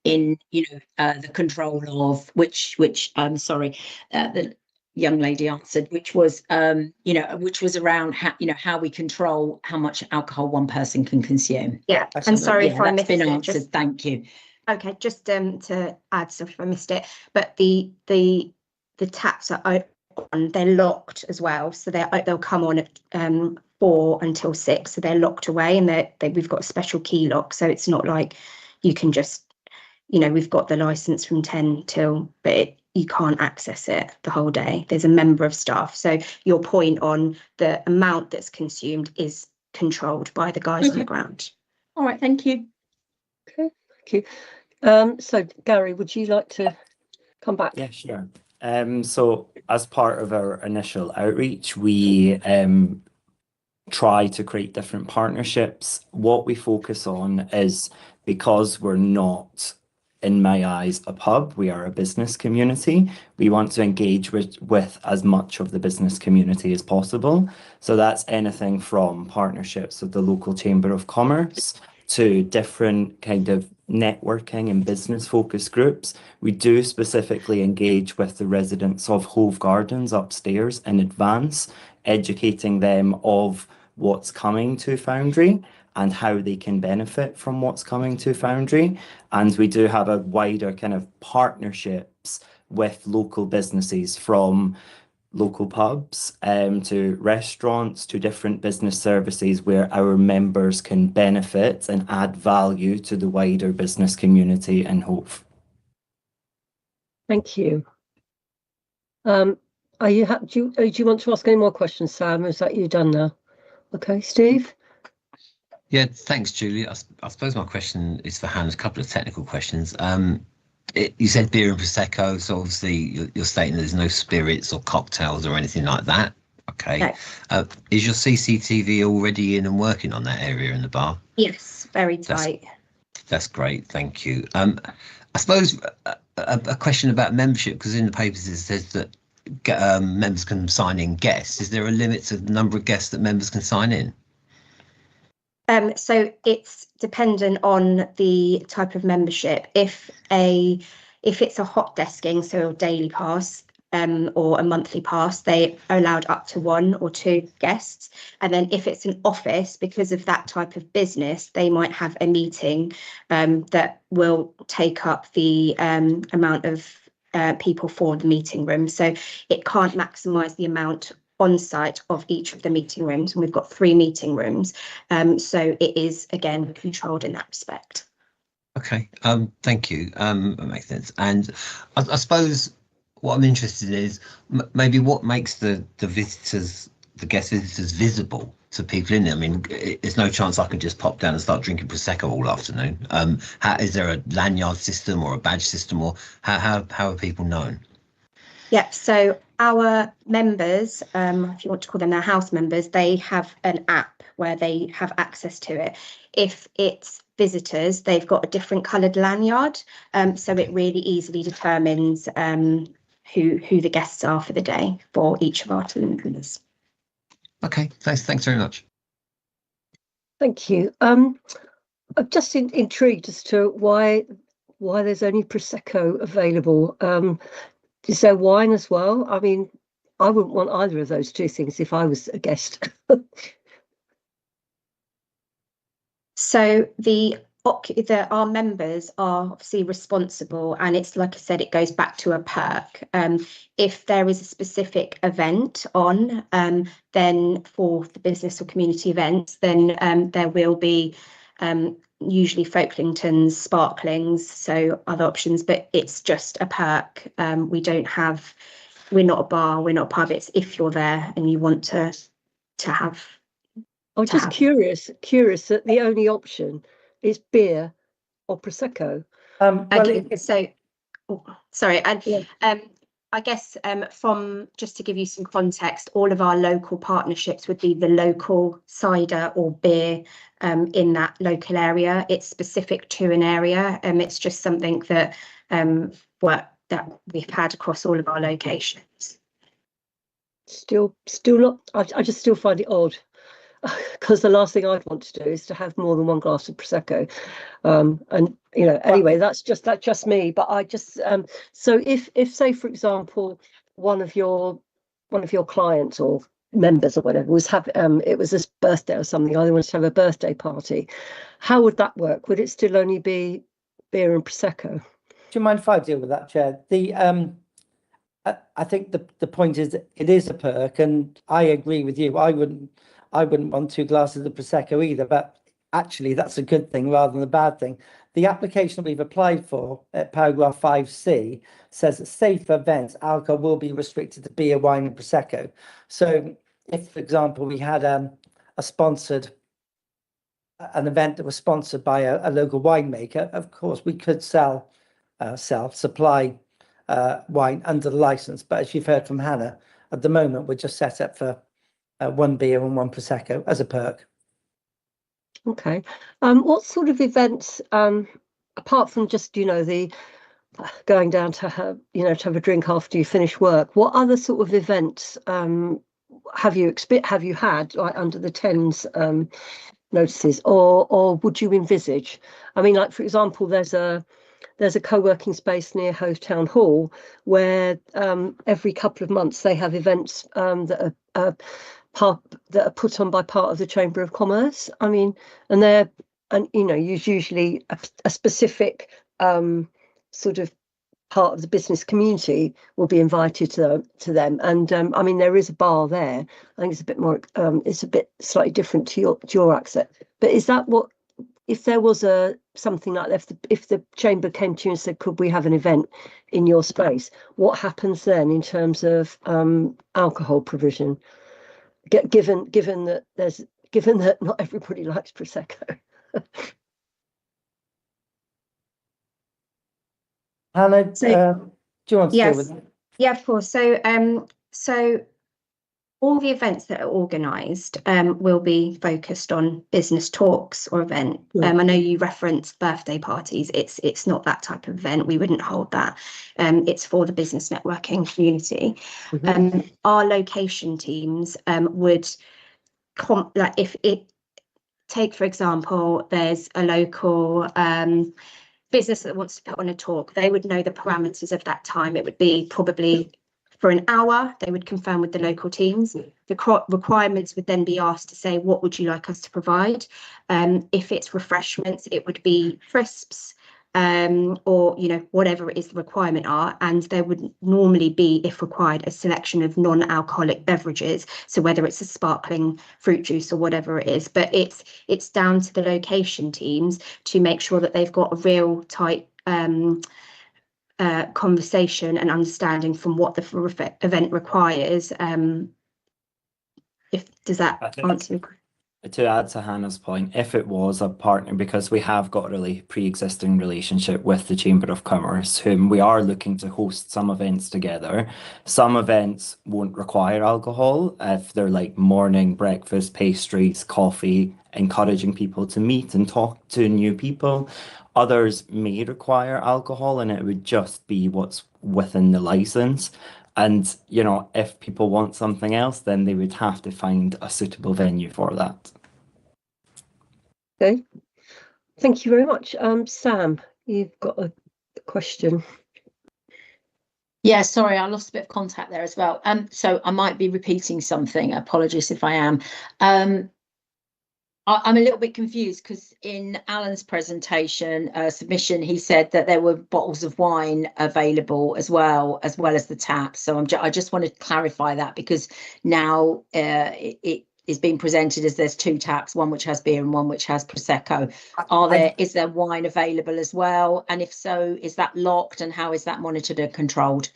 in you know, the control of which the young lady answered, which was you know, which was around how, you know, how we control how much alcohol one person can consume. Yeah, and sorry if I missed it. Answered. Thank you. Okay, just to add stuff if I missed it, but the taps are on, they're locked as well, so they'll come on at 4 until 6, so they're locked away, and we've got a special key lock, so it's not like you can just, you know, we've got the license from 10 till, but you can't access it the whole day. There's a member of staff. So your point on the amount that's consumed is controlled by the guys on the ground. All right, thank you. Okay, thank you. So Gary, would you like to come back? Yeah, sure. So as part of our initial outreach, we try to create different partnerships. What we focus on is, because we're not, in my eyes, a pub, we are a business community. We want to engage with as much of the business community as possible. So that's anything from partnerships with the local Chamber of Commerce to different kind of networking and business focus groups. We do specifically engage with the residents of Hove Gardens upstairs in advance, educating them of what's coming to Foundry and how they can benefit from what's coming to Foundry. And we do have a wider kind of partnerships with local businesses, from local pubs to restaurants to different business services, where our members can benefit and add value to the wider business community in Hove. Thank you. Are you do you want to ask any more questions, Sam? Is that you done now? Okay, Steve. Yeah, thanks, Julie. I suppose my question is for Hannah. A couple of technical questions. You said beer and prosecco, so obviously you're stating there's no spirits or cocktails or anything like that. Okay. No. Is your CCTV already in and working on that area in the bar? Yes, very tight. That's great, thank you. I suppose a question about membership, because in the papers it says that members can sign in guests. Is there a limit to the number of guests that members can sign in? So it's dependent on the type of membership. If it's a hot desking, so a daily pass, or a monthly pass, they are allowed up to 1 or 2 guests. And then if it's an office, because of that type of business, they might have a meeting that will take up the amount of people for the meeting room. So it can't maximise the amount on site of each of the meeting rooms, and we've got 3 meeting rooms, so it is again controlled in that respect. Okay, thank you. That makes sense. And I suppose what I'm interested in is maybe what makes the visitors, the guest visitors, visible to people in there. I mean, there's no chance I can just pop down and start drinking prosecco all afternoon. Is there a lanyard system or a badge system, or how are people known? Yeah, so our members, if you want to call them their house members, they have an app where they have access to it. If it's visitors, they've got a different coloured lanyard, so it really easily determines who the guests are for the day for each of our team members. Okay, thanks very much. Thank you. I'm just intrigued as to why there's only prosecco available. Is there wine as well? I mean, I wouldn't want either of those 2 things if I was a guest. So our members are obviously responsible, and it's like I said, it goes back to a perk. If there is a specific event on, then for the business or community events, then there will be usually Folklingtons, sparklings, so other options, but it's just a perk. We're not a bar, we're not a pub. It's if you're there and you want to have. I'm just curious that the only option is beer or prosecco. Sorry, and I guess from just to give you some context, all of our local partnerships would be the local cider or beer in that local area. It's specific to an area, and it's just something that that we've had across all of our locations. Still not. I just still find it odd. Because the last thing I'd want to do is to have more than 1 glass of prosecco, and anyway, that's just me. But I just so if say for example one of your clients or members or whatever it was a birthday or something, I wanted to have a birthday party, how would that work? Would it still only be beer and prosecco? Do you mind if I deal with that, Chair? I think the point is that it is a perk, and I agree with you. I wouldn't want 2 glasses of prosecco either, but actually that's a good thing rather than a bad thing. The application that we've applied for at paragraph 5C says that safe events, alcohol will be restricted to beer, wine and prosecco. So if, for example, we had an event that was sponsored by a local winemaker, of course we could supply wine under the license. But as you've heard from Hannah, at the moment we're just set up for 1 beer and 1 prosecco as a perk. Okay. What sort of events, apart from just the going down to have a drink after you finish work, what other sort of events have you had under the Thames notices, or would you envisage? I mean, like for example, there's a co-working space near Hove Town Hall where every couple of months they have events that are put on by part of the Chamber of Commerce. I mean, and usually a specific sort of part of the business community will be invited to them. And I mean, there is a bar there. I think it's a bit more, it's a bit slightly different to your access. But is that what if there was something like that, if the chamber came to you and said, could we have an event in your space, what happens then in terms of alcohol provision? Given that not everybody likes Prosecco. Hannah, do you want to deal Yes, with that? yeah, of course. So all the events that are organised will be focused on business talks or event. I know you referenced birthday parties. It's not that type of event. We wouldn't hold that. It's for the business networking community. Our location teams would like if it take, for example, there's a local business that wants to put on a talk, they would know the parameters of that time. It would be probably for an hour. They would confirm with the local teams. The requirements would then be asked to say, what would you like us to provide? If it's refreshments, it would be crisps, or whatever it is the requirement are, and there would normally be, if required, a selection of non-alcoholic beverages, so whether it's a sparkling fruit juice or whatever it is. But it's down to the location teams to make sure that they've got a real tight conversation and understanding from what the event requires. Does that answer your question? To add to Hannah's point, if it was a partner, because we have got a really pre-existing relationship with the Chamber of Commerce, whom we are looking to host some events together. Some events won't require alcohol if they're like morning breakfast, pastries, coffee, encouraging people to meet and talk to new people. Others may require alcohol, and it would just be what's within the license. And, if people want something else, then they would have to find a suitable venue for that. Okay, thank you very much. Sam, you've got a question. Yeah, sorry, I lost a bit of contact there as well. So I might be repeating something. Apologies if I am. I'm a little bit confused because in Alan's presentation submission, he said that there were bottles of wine available as well as the taps. So I just want to clarify that, because now it is being presented as there's two taps, one which has beer and one which has Prosecco. Is there wine available as well? And if so, is that locked, and how is that monitored and controlled?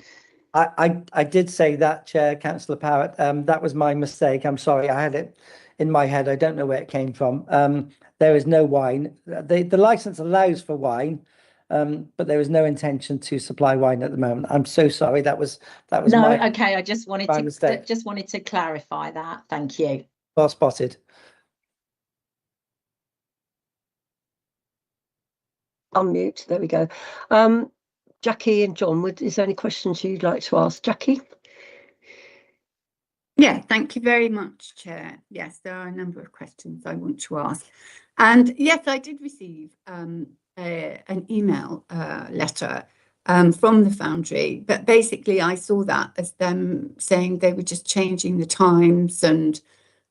I did say that, Chair, Councillor Parrott. That was my mistake. I'm sorry. I had it in my head. I don't know where it came from. There is no wine. The license allows for wine, but there is no intention to supply wine at the moment. I'm so sorry. That was no. my Okay, I just wanted to clarify that. Thank you. Well spotted. Unmute. There we go. Jackie and John, is there any questions you'd like to ask? Jackie? Yeah, thank you very much, Chair. Yes, there are a number of questions I want to ask. And yes, I did receive an email letter from the Foundry, but basically I saw that as them saying they were just changing the times and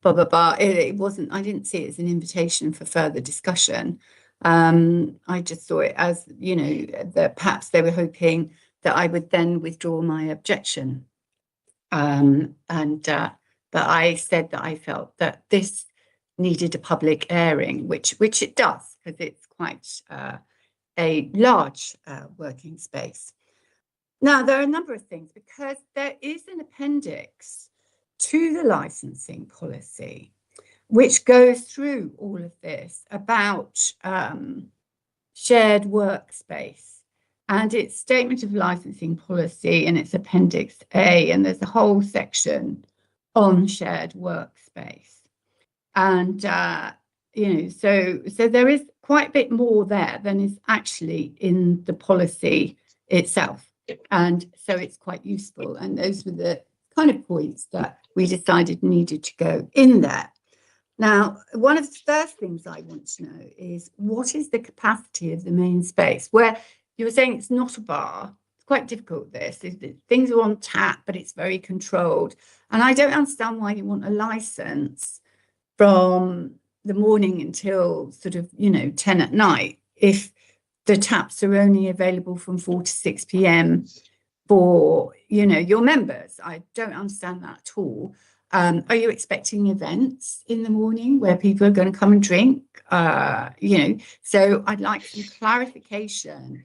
blah, blah, blah. It wasn't, I didn't see it as an invitation for further discussion. I just saw it as, that perhaps they were hoping that I would then withdraw my objection. But I said that I felt that this needed a public airing, which it does, because it's quite a large working space. Now, there are a number of things, because there is an appendix to the licensing policy, which goes through all of this about shared workspace and its statement of licensing policy and its appendix A, and there's a whole section on shared workspace. And, so there is quite a bit more there than is actually in the policy itself. And so it's quite useful. And those were the kind of points that we decided needed to go in there. Now, one of the first things I want to know is, what is the capacity of the main space? Where you were saying it's not a bar. It's quite difficult, this. Things are on tap, but it's very controlled. And I don't understand why you want a license from the morning until sort of, 10 at night, if the taps are only available from 4 to 6 p.m. for, your members. I don't understand that at all. Are you expecting events in the morning where people are going to come and drink? So I'd like some clarification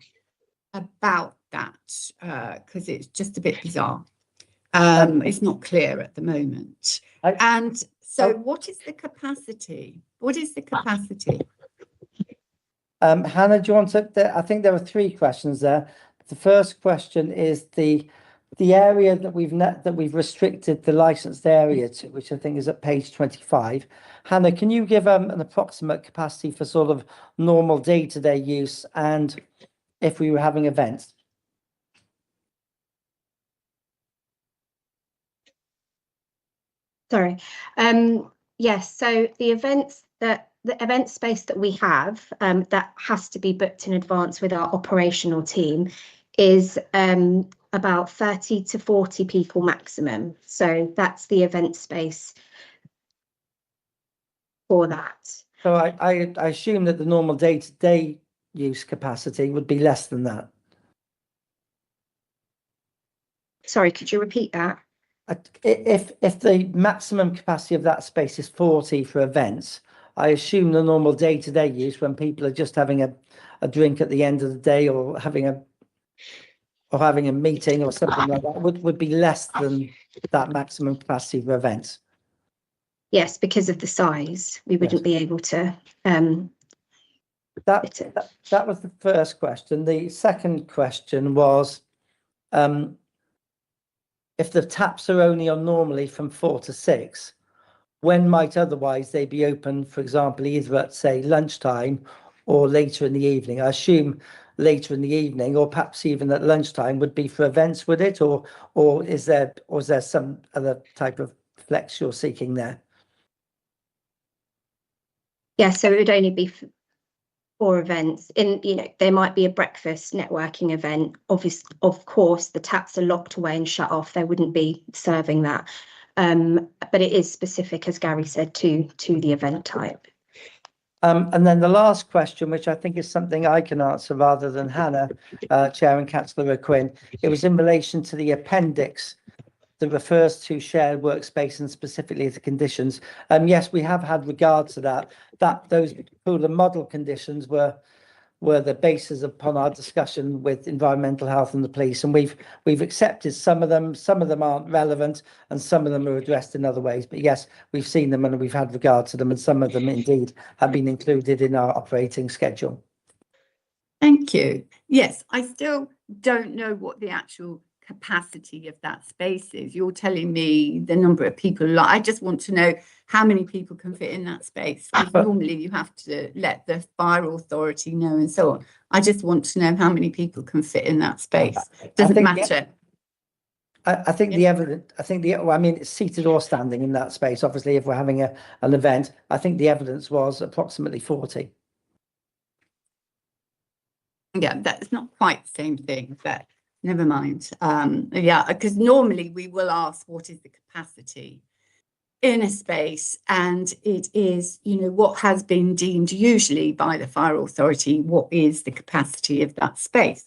about that, because it's just a bit bizarre. It's not clear at the moment. And so what is the capacity? What is the capacity? Hannah, do you want to, I think there are 3 questions there. The first question is the area that we've restricted the licensed area to, which I think is at page 25. Hannah, can you give an approximate capacity for sort of normal day-to-day use and if we were having events? Sorry. Yes, so the event space that we have that has to be booked in advance with our operational team is about 30 to 40 people maximum. So that's the event space for that. So I assume that the normal day-to-day use capacity would be less than that. Sorry, could you repeat that? If the maximum capacity of that space is 40 for events, I assume the normal day-to-day use when people are just having a drink at the end of the day or having a meeting or something like that would be less than that maximum capacity for events. Yes, because of the size, we wouldn't be able to. That was the first question. The second question was, if the taps are only on normally from 4 to 6, when might otherwise they be open, for example, either at, say, lunchtime or later in the evening? I assume later in the evening or perhaps even at lunchtime would be for events, would it? Or is there some other type of flex you're seeking there? Yeah, so it would only be for events. There might be a breakfast networking event. Of course, the taps are locked away and shut off. They wouldn't be serving that. But it is specific, as Gary said, to the event type. And then the last question, which I think is something I can answer rather than Hannah, Chair and Councillor O'Quinn, it was in relation to the appendix that refers to shared workspace and specifically the conditions. Yes, we have had regard to that. Those the model conditions were the basis upon our discussion with environmental health and the police, and we've accepted some of them. Some of them aren't relevant, and some of them are addressed in other ways. But yes, we've seen them and we've had regard to them, and some of them indeed have been included in our operating schedule. Thank you. Yes, I still don't know what the actual capacity of that space is. You're telling me the number of people. I just want to know how many people can fit in that space. Because normally you have to let the fire authority know and so on. I just want to know how many people can fit in that space. Doesn't matter. I think the evidence. It's seated or standing in that space. Obviously, if we're having an event, I think the evidence was approximately 40. Yeah, that's not quite the same thing, but never mind. Yeah, because normally we will ask what is the capacity in a space, and it is, what has been deemed usually by the fire authority, what is the capacity of that space.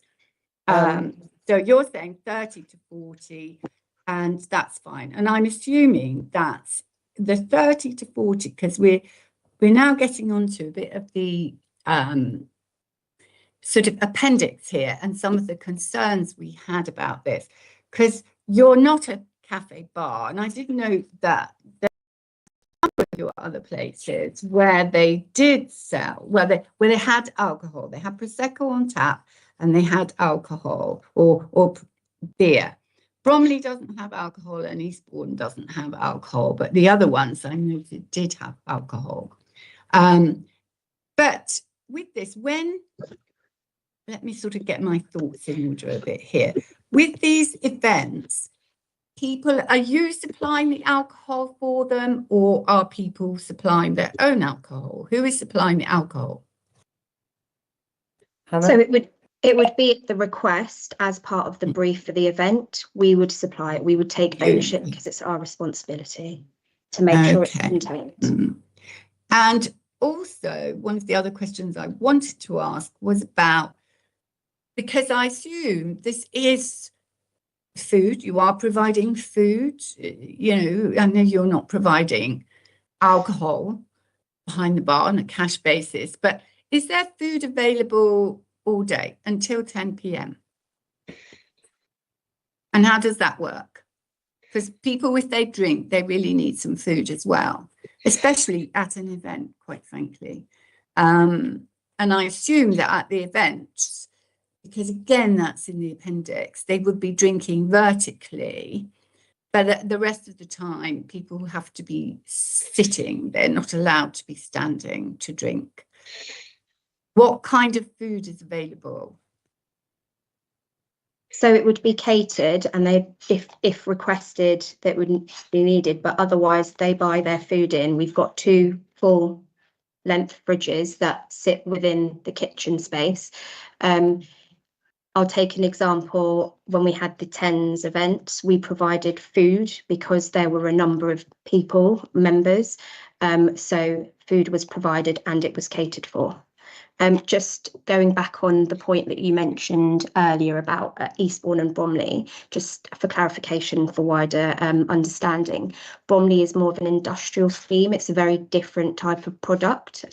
So you're saying 30 to 40, and that's fine. And I'm assuming that the 30 to 40, because we're now getting onto a bit of the sort of appendix here and some of the concerns we had about this, because you're not a cafe bar, and I didn't know that there were your other places where they did sell, where they had alcohol. They had Prosecco on tap and they had alcohol or beer. Bromley doesn't have alcohol and Eastbourne doesn't have alcohol, but the other ones I know did have alcohol. But with this, let me sort of get my thoughts in order a bit here. With these events, are you supplying the alcohol for them, or are people supplying their own alcohol? Who is supplying the alcohol? Hannah? So it would be at the request as part of the brief for the event. We would supply it. We would take ownership because it's our responsibility to make sure it's contained. And also, one of the other questions I wanted to ask was about, because I assume this is food. You are providing food. You know, I know you're not providing alcohol behind the bar on a cash basis, but is there food available all day until 10 p.m.? And how does that work? Because people, if they drink, they really need some food as well, especially at an event, quite frankly. And I assume that at the events, because again, that's in the appendix, they would be drinking vertically, but the rest of the time, people have to be sitting. They're not allowed to be standing to drink. What kind of food is available? So it would be catered, and they, if requested, that wouldn't be needed, but otherwise they buy their food in. We've got 2 full length fridges that sit within the kitchen space. I'll take an example. When we had the TENS event, we provided food because there were a number of people, members. So food was provided and it was catered for. Just going back on the point that you mentioned earlier about Eastbourne and Bromley, just for clarification for wider understanding, Bromley is more of an industrial scheme. It's a very different type of product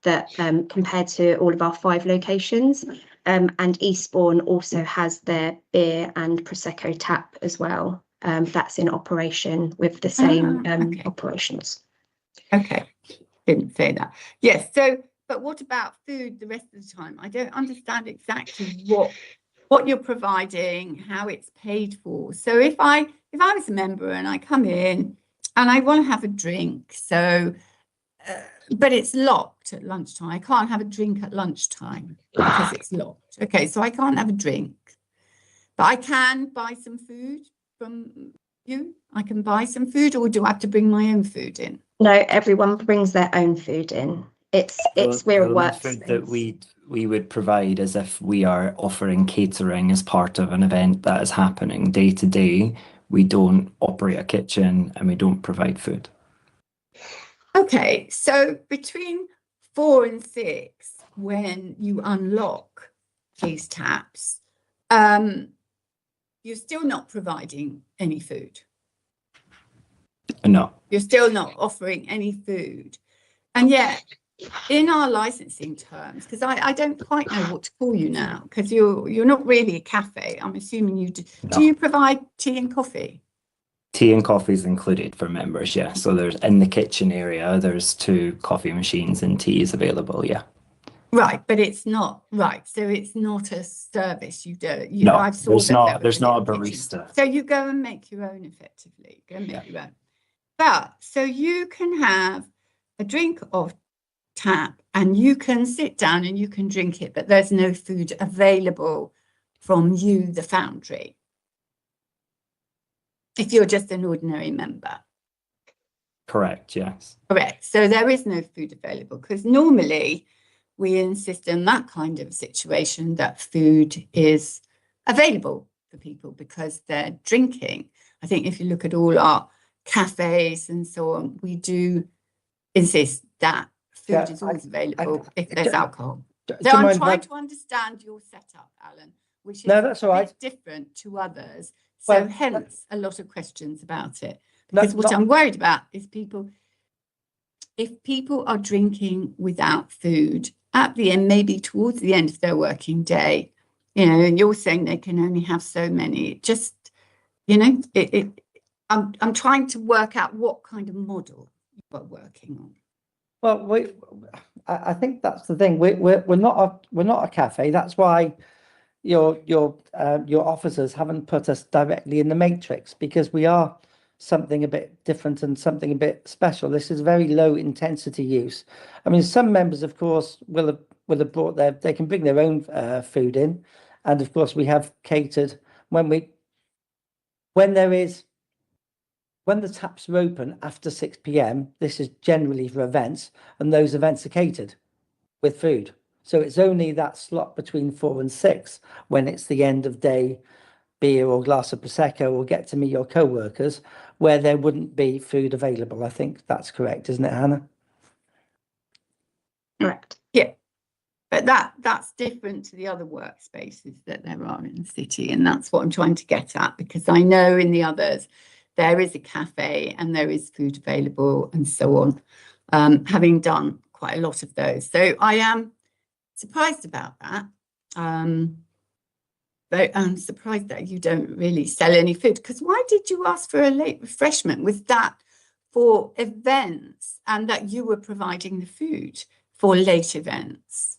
that compared to all of our 5 locations. And Eastbourne also has their beer and Prosecco tap as well. That's in operation with the same Okay. operations. Okay, didn't say that. Yes, so, but what about food the rest of the time? I don't understand exactly what you're providing, how it's paid for. So if I was a member and I come in and I want to have a drink, so but it's locked at lunchtime. I can't have a drink at lunchtime because it's locked. Okay, so I can't have a drink, but I can buy some food from you. I can buy some food, or do I have to bring my own food in? No, everyone brings their own food in. It's where it works. Food that we would provide as if we are offering catering as part of an event that is happening day to day. We don't operate a kitchen and we don't provide food. Okay, so between 4 and 6, when you unlock these taps, you're still not providing any food. No. You're still not offering any food. And yet, in our licensing terms, because I don't quite know what to call you now, because you're not really a cafe. I'm assuming you do. No. Do you provide tea and coffee? Tea and coffee is included for members, yeah. So there's in the kitchen area, there's 2 coffee machines and tea is available, yeah. Right, but it's not right. So it's not a service you do. No, I've saw there's that not there was a kitchen. barista. So you go and make your own effectively. Go and make your own. But so you can have a drink of tap and you can sit down and you can drink it, but there's no food available from you, the foundry, if you're just an ordinary member. Correct, yes. Correct. So there is no food available, because normally we insist on that kind of situation that food is available for people because they're drinking. I think if you look at all our cafes and so on, we do insist that food is always available if there's alcohol. So I'm trying to understand your setup, Alan, which is that's all right. different to others. So Well, hence a lot of questions about it. Because what I'm worried about is if people are drinking without food at the end, maybe towards the end of their working day, you know, and you're saying they can only have so many, just, you know, I'm trying to work out what kind of model you are working on. Well, I think that's the thing. We're not a cafe. That's why your officers haven't put us directly in the matrix, because we are something a bit different and something a bit special. This is very low intensity use. I mean, some members, of course, will have brought they can bring their own food in, and of course we have catered when the taps are open after 6 p.m. This is generally for events, and those events are catered with food. So it's only that slot between 4 and 6 when it's the end of day beer or glass of Prosecco or get to meet your co-workers where there wouldn't be food available. I think that's correct, isn't it, Hannah? Correct. Yeah. But that's different to the other workspaces that there are in the city, and that's what I'm trying to get at, because I know in the others there is a cafe and there is food available and so on, having done quite a lot of those. So I am surprised about that. But I'm surprised that you don't really sell any food, because why did you ask for a late refreshment? Was that for events and that you were providing the food for late events?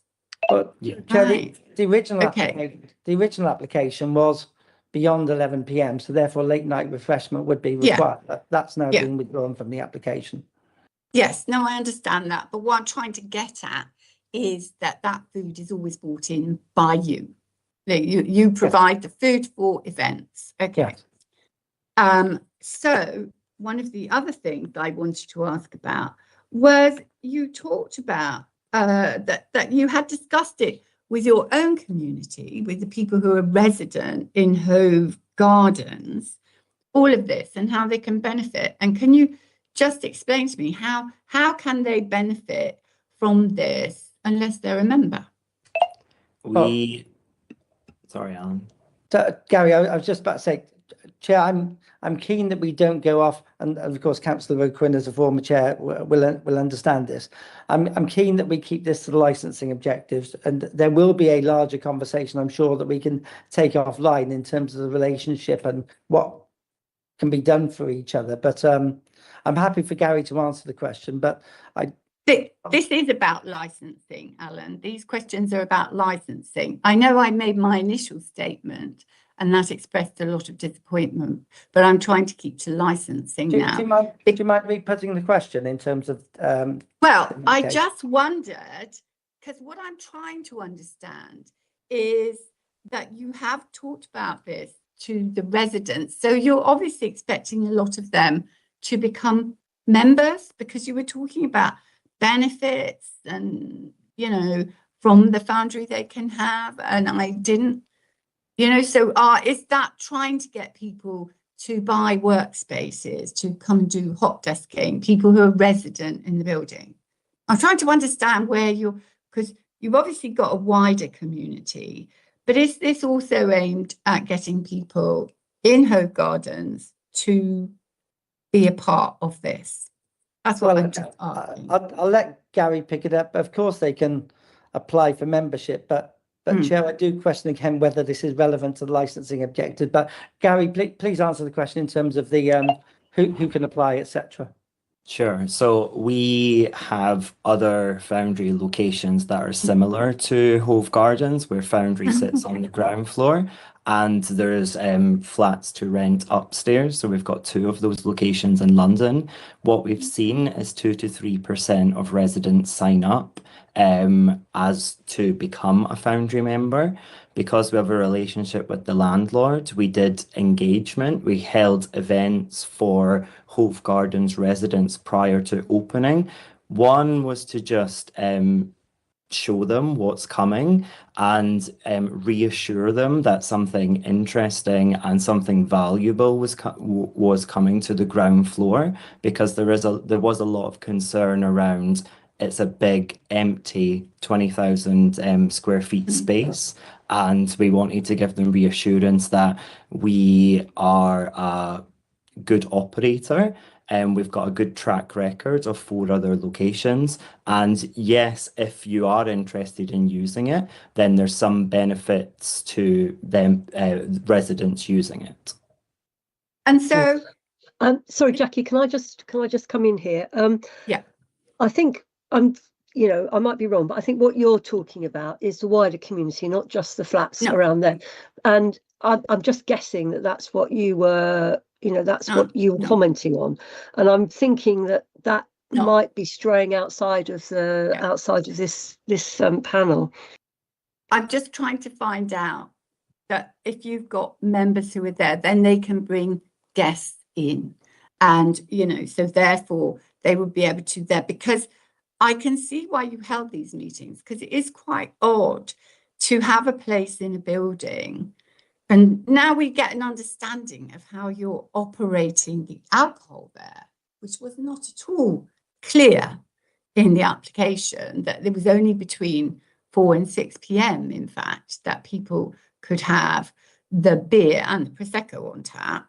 But Right. the original Okay. the original application was beyond 11 p.m. So therefore, late night refreshment would be Yeah. required. That's now Yeah. been withdrawn from the application. Yes, no, I understand that. But what I'm trying to get at is that that food is always brought in by you. You provide the food for events. Okay. Yes. So one of the other things I wanted to ask about was, you talked about that you had discussed it with your own community, with the people who are resident in Hove Gardens, all of this and how they can benefit. And can you just explain to me how can they benefit from this unless they're a member? Sorry, Alan. Gary, I was just about to say, Chair, I'm keen that we don't go off, and of course, Councillor O'Quinn, as a former chair, will understand this. I'm keen that we keep this to the licensing objectives, and there will be a larger conversation, I'm sure, that we can take offline in terms of the relationship and what can be done for each other. But I'm happy for Gary to answer the question. But this is about licensing, Alan. These questions are about licensing. I know I made my initial statement and that expressed a lot of disappointment, but I'm trying to keep to licensing now. Do you mind me putting the question in terms of? Well, I just wondered, because what I'm trying to understand is that you have talked about this to the residents. So you're obviously expecting a lot of them to become members, because you were talking about benefits and, from the Foundry they can have. And I didn't, so is that trying to get people to buy workspaces, to come and do hot desking, people who are resident in the building? I'm trying to understand where because you've obviously got a wider community, but is this also aimed at getting people in Hove Gardens to be a part of this? That's what I'm just asking. I'll let Gary pick it up. Of course, they can apply for membership, but Chair, I do question again whether this is relevant to the licensing objective. But Gary, please answer the question in terms of the who can apply, etc. Sure. So we have other Foundry locations that are similar to Hove Gardens, where Foundry sits on the ground floor, and there's flats to rent upstairs. So we've got 2 of those locations in London. What we've seen is 2 to 3% of residents sign up as to become a Foundry member. Because we have a relationship with the landlord, we did engagement. We held events for Hove Gardens residents prior to opening. One was to just show them what's coming and reassure them that something interesting and something valuable was coming to the ground floor, because there was a lot of concern around it's a big empty 20,000 square feet space, and we wanted to give them reassurance that we are a good operator and we've got a good track record of 4 other locations. And yes, if you are interested in using it, then there's some benefits to them residents using it. And so, sorry, Jackie, can I just come in here? Yeah, I think I might be wrong, but I think what you're talking about is the wider community, not just the flats around there. And I'm just guessing that that's what you were, what you were commenting on. And I'm thinking that might be straying outside of this panel. I'm just trying to find out that if you've got members who are there, then they can bring guests in, and so therefore they would be able to there, because I can see why you held these meetings, because it is quite odd to have a place in a building. And now we get an understanding of how you're operating the alcohol there, which was not at all clear in the application, that it was only between 4 and 6 p.m, in fact, that people could have the beer and the Prosecco on tap,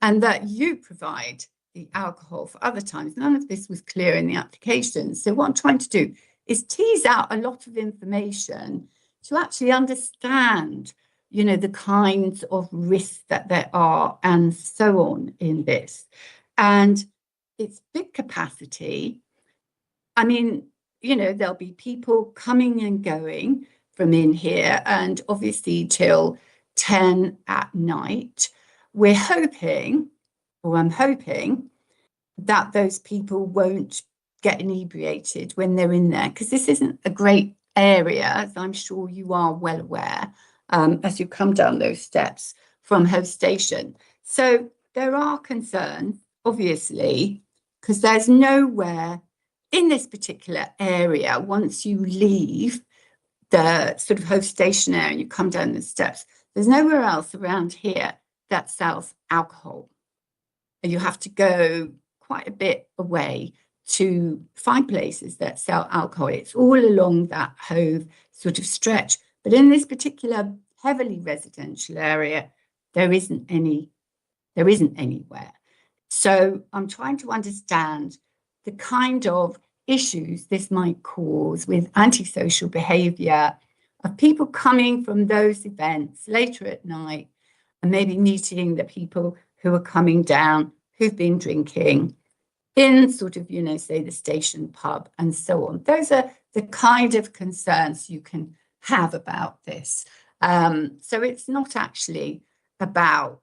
and that you provide the alcohol for other times. None of this was clear in the application. So what I'm trying to do is tease out a lot of information to actually understand, you know, the kinds of risks that there are and so on in this. And it's big capacity. I mean, you know, there'll be people coming and going from in here, and obviously till 10 at night. We're hoping, or I'm hoping, that those people won't get inebriated when they're in there, because this isn't a great area, as I'm sure you are well aware, as you come down those steps from Hove Station. So there are concerns, obviously, because there's nowhere in this particular area, once you leave the sort of Hove Station area and you come down the steps, there's nowhere else around here that sells alcohol. And you have to go quite a bit away to find places that sell alcohol. It's all along that Hove sort of stretch. But in this particular heavily residential area, there isn't anywhere. So I'm trying to understand the kind of issues this might cause with antisocial behaviour of people coming from those events later at night and maybe meeting the people who are coming down who've been drinking in sort of, you know, say the station pub and so on. Those are the kind of concerns you can have about this. So it's not actually about,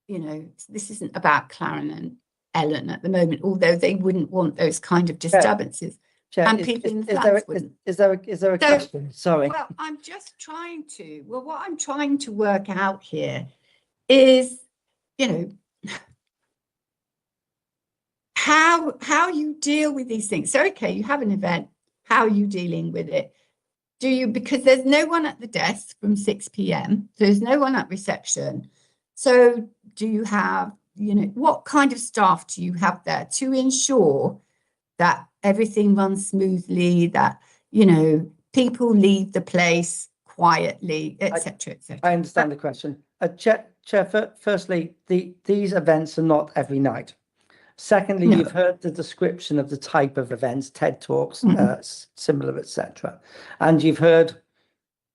you know, this isn't about Claren and Ellen at the moment, although they wouldn't want those kind of disturbances. And people in the flats wouldn't. Is there a question? Sorry. Well, I'm just trying to, what I'm trying to work out here is, you know, how you deal with these things. So, okay, you have an event, how are you dealing with it? Do you, because there's no one at the desk from 6 p.m, there's no one at reception. So do you have, you know, what kind of staff do you have there to ensure that everything runs smoothly, that, you know, people leave the place quietly, etc., etc.? I understand the question. Chair, firstly, these events are not every night. Secondly, No. You've heard the description of the type of events, TED Talks, similar, etc. And you've heard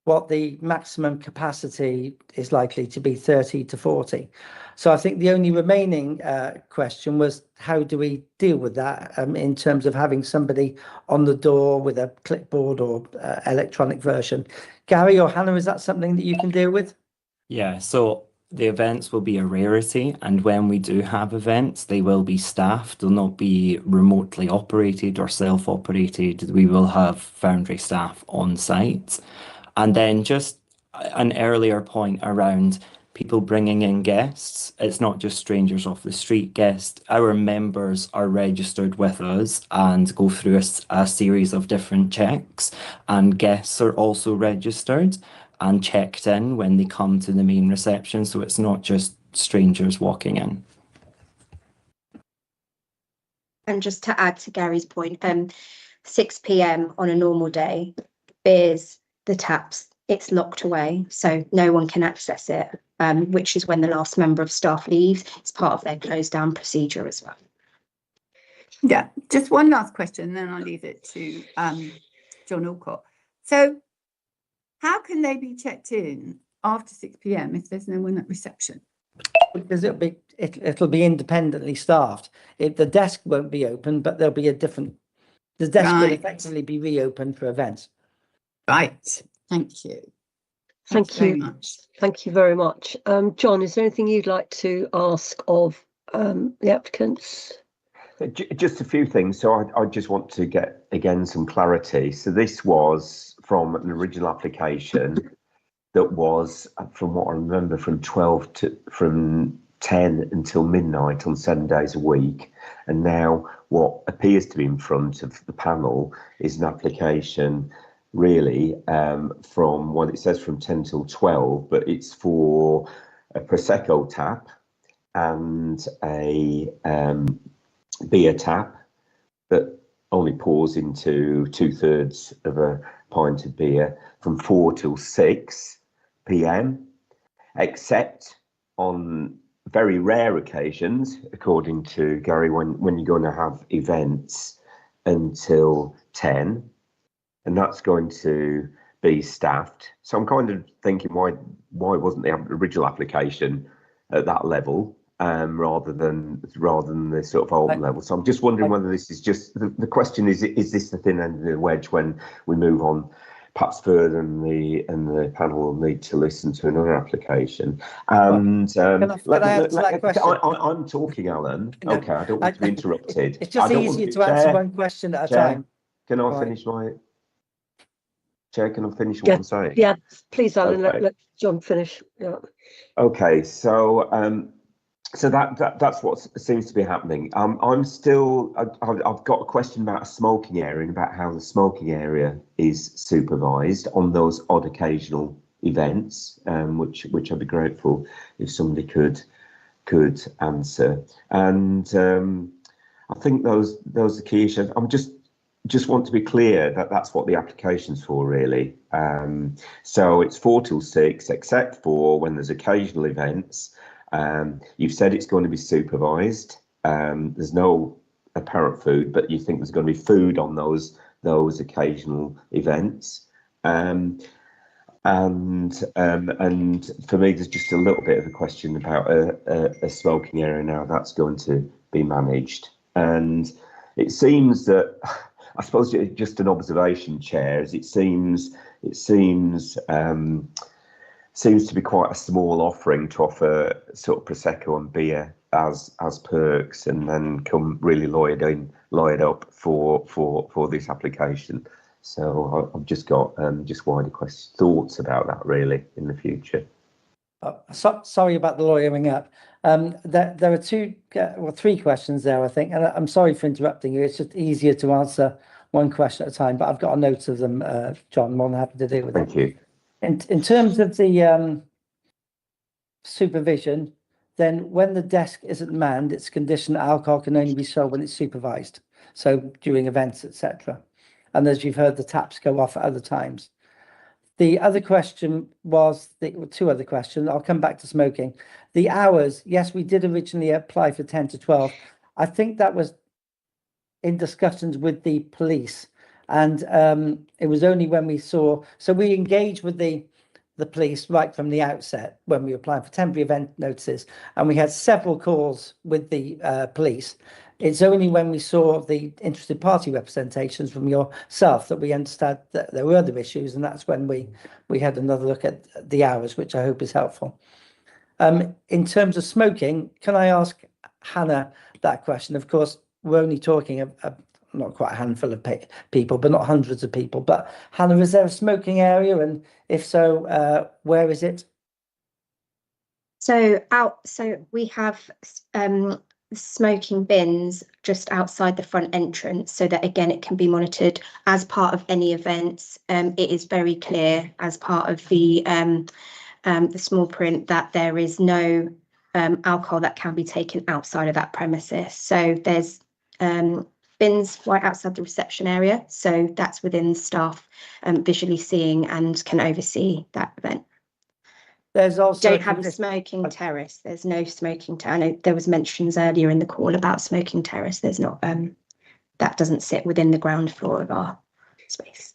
what the maximum capacity is likely to be, 30 to 40. So I think the only remaining question was, how do we deal with that in terms of having somebody on the door with a clipboard or electronic version? Gary or Hannah, is that something that you can deal with? Yeah, so the events will be a rarity, and when we do have events, they will be staffed. They'll not be remotely operated or self-operated. We will have Foundry staff on site. And then just an earlier point around people bringing in guests. It's not just strangers off the street guests. Our members are registered with us and go through a series of different checks, and guests are also registered and checked in when they come to the main reception. So it's not just strangers walking in. And just to add to Gary's point, 6 p.m. on a normal day, beers, the taps, it's locked away, so no one can access it, which is when the last member of staff leaves. It's part of their closed down procedure as well. Yeah, just one last question, then I'll leave it to John Alcott. So how can they be checked in after 6 p.m. if there's no one at reception? Because it'll be independently staffed. The desk won't be open, but there'll be the desk will effectively be reopened for events. Right. Thank you. Thank you very much. Thank you very much. John, is there anything you'd like to ask of the applicants? Just a few things. So I just want to get, again, some clarity. So this was from an original application that was, from what I remember, from 10 until midnight on 7 days a week. And now what appears to be in front of the panel is an application really from what it says from 10 till 12, but it's for a Prosecco tap and a beer tap that only pours into 2/3 of a pint of beer from 4 till 6 p.m, except on very rare occasions, according to Gary, when you're going to have events until 10, and that's going to be staffed. So I'm kind of thinking, why wasn't the original application at that level, rather than the sort of old level? So I'm just wondering whether this is just the question is this the thin end of the wedge when we move on perhaps further, and the panel will need to listen to another application. And can I answer that question? I'm talking, Alan. No, Okay, I don't want to be interrupted. It's just easier to answer one question at a time. Can I finish my... Chair, can I finish what I'm saying? Yeah, please, Alan. Okay. Let John finish. Yeah. Okay, so that's what seems to be happening. I've got a question about a smoking area and about how the smoking area is supervised on those odd occasional events, which I'd be grateful if somebody could answer. And I think those are the key issues. I'm just want to be clear that that's what the application's for, really. So it's 4 till 6, except for when there's occasional events. You've said it's going to be supervised. There's no apparent food, but you think there's going to be food on those occasional events. And for me, there's just a little bit of a question about a smoking area, now that's going to be managed. And it seems that, I suppose, just an observation, chairs, it seems to be quite a small offering to offer sort of prosecco and beer as perks, and then come really lawyered up for this application. So I've just got just wider thoughts about that, really, in the future. Sorry about the lawyering up. There are 3 questions there, I think, and I'm sorry for interrupting you. It's just easier to answer one question at a time, but I've got a note of them, John. More than happy to deal with them. Thank you. In terms of the supervision, then when the desk isn't manned, it's conditioned that alcohol can only be sold when it's supervised, so during events, etc. And as you've heard, the taps go off at other times. The other question was, 2 other questions. I'll come back to smoking. The hours, yes, we did originally apply for 10 to 12. I think that was in discussions with the police, and it was only when we saw, so we engaged with the police right from the outset when we were applying for temporary event notices, and we had several calls with the police. It's only when we saw the interested party representations from yourself that we understood that there were other issues, and that's when we had another look at the hours, which I hope is helpful. In terms of smoking, can I ask Hannah that question? Of course, we're only talking not quite a handful of people, but not hundreds of people. But Hannah, is there a smoking area, and if so, where is it? So we have smoking bins just outside the front entrance, so that again it can be monitored as part of any events. It is very clear as part of the small print that there is no alcohol that can be taken outside of that premises. So there's bins right outside the reception area, so that's within staff visually seeing and can oversee that event. There's also don't have a smoking terrace. There's no smoking terrace. I know there was mentions earlier in the call about smoking terrace. There's not, that doesn't sit within the ground floor of our space.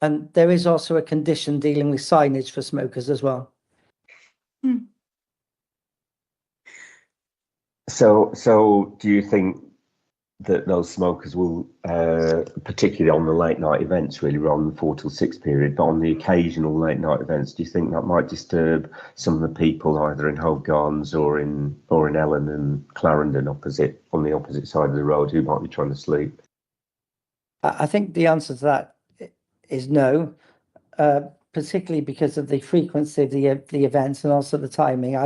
And there is also a condition dealing with signage for smokers as well. So do you think that those smokers will, particularly on the late night events, really, rather than 4 till 6 period, but on the occasional late night events, do you think that might disturb some of the people either in Hove Gardens or in Ellen and Clarendon on the opposite side of the road, who might be trying to sleep? I think the answer to that is no, particularly because of the frequency of the events and also the timing.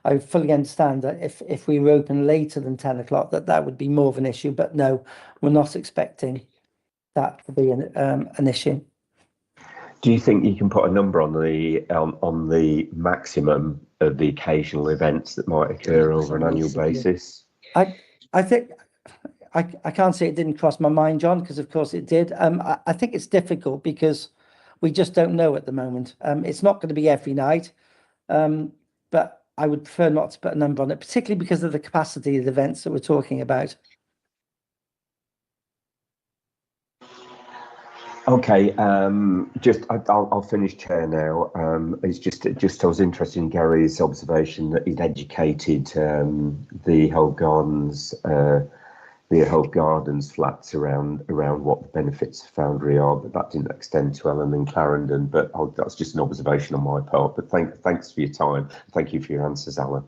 I fully understand that if we were open later than 10 o'clock, that would be more of an issue. But no, we're not expecting that to be an issue. Do you think you can put a number on the maximum of the occasional events that might occur over an annual basis? I think I can't say it didn't cross my mind, John, because of course it did. I think it's difficult because We just don't know at the moment. It's not going to be every night, but I would prefer not to put a number on it, particularly because of the capacity of the events that we're talking about. Okay, I'll finish, Chair, now. It's just I was interested in Gary's observation that he'd educated the Hove Gardens flats around what the benefits of Foundry are, but that didn't extend to Ellen and Clarendon. But that's just an observation on my part. But thanks for your time. Thank you for your answers, Alan.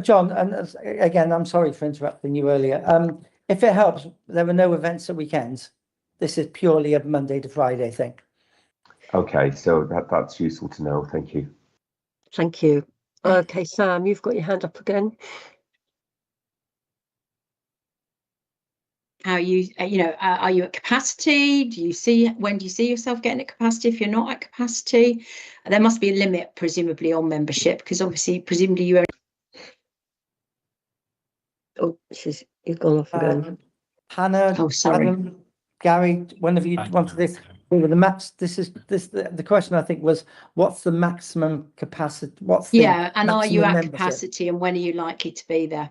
John, and again, I'm sorry for interrupting you earlier. If it helps, there were no events at weekends. This is purely a Monday to Friday thing. Okay, so that's useful to know. Thank you. Thank you. Okay, Sam, you've got your hand up again. How are you at capacity? When do you see yourself getting at capacity if you're not at capacity? There must be a limit, presumably, on membership, because obviously, presumably you. Oh, you've gone off again. Hannah, Oh, sorry. Adam, Gary, one of you wanted this. The max. The question I think was, what's the maximum capacity? And are you at capacity, and when are you likely to be there?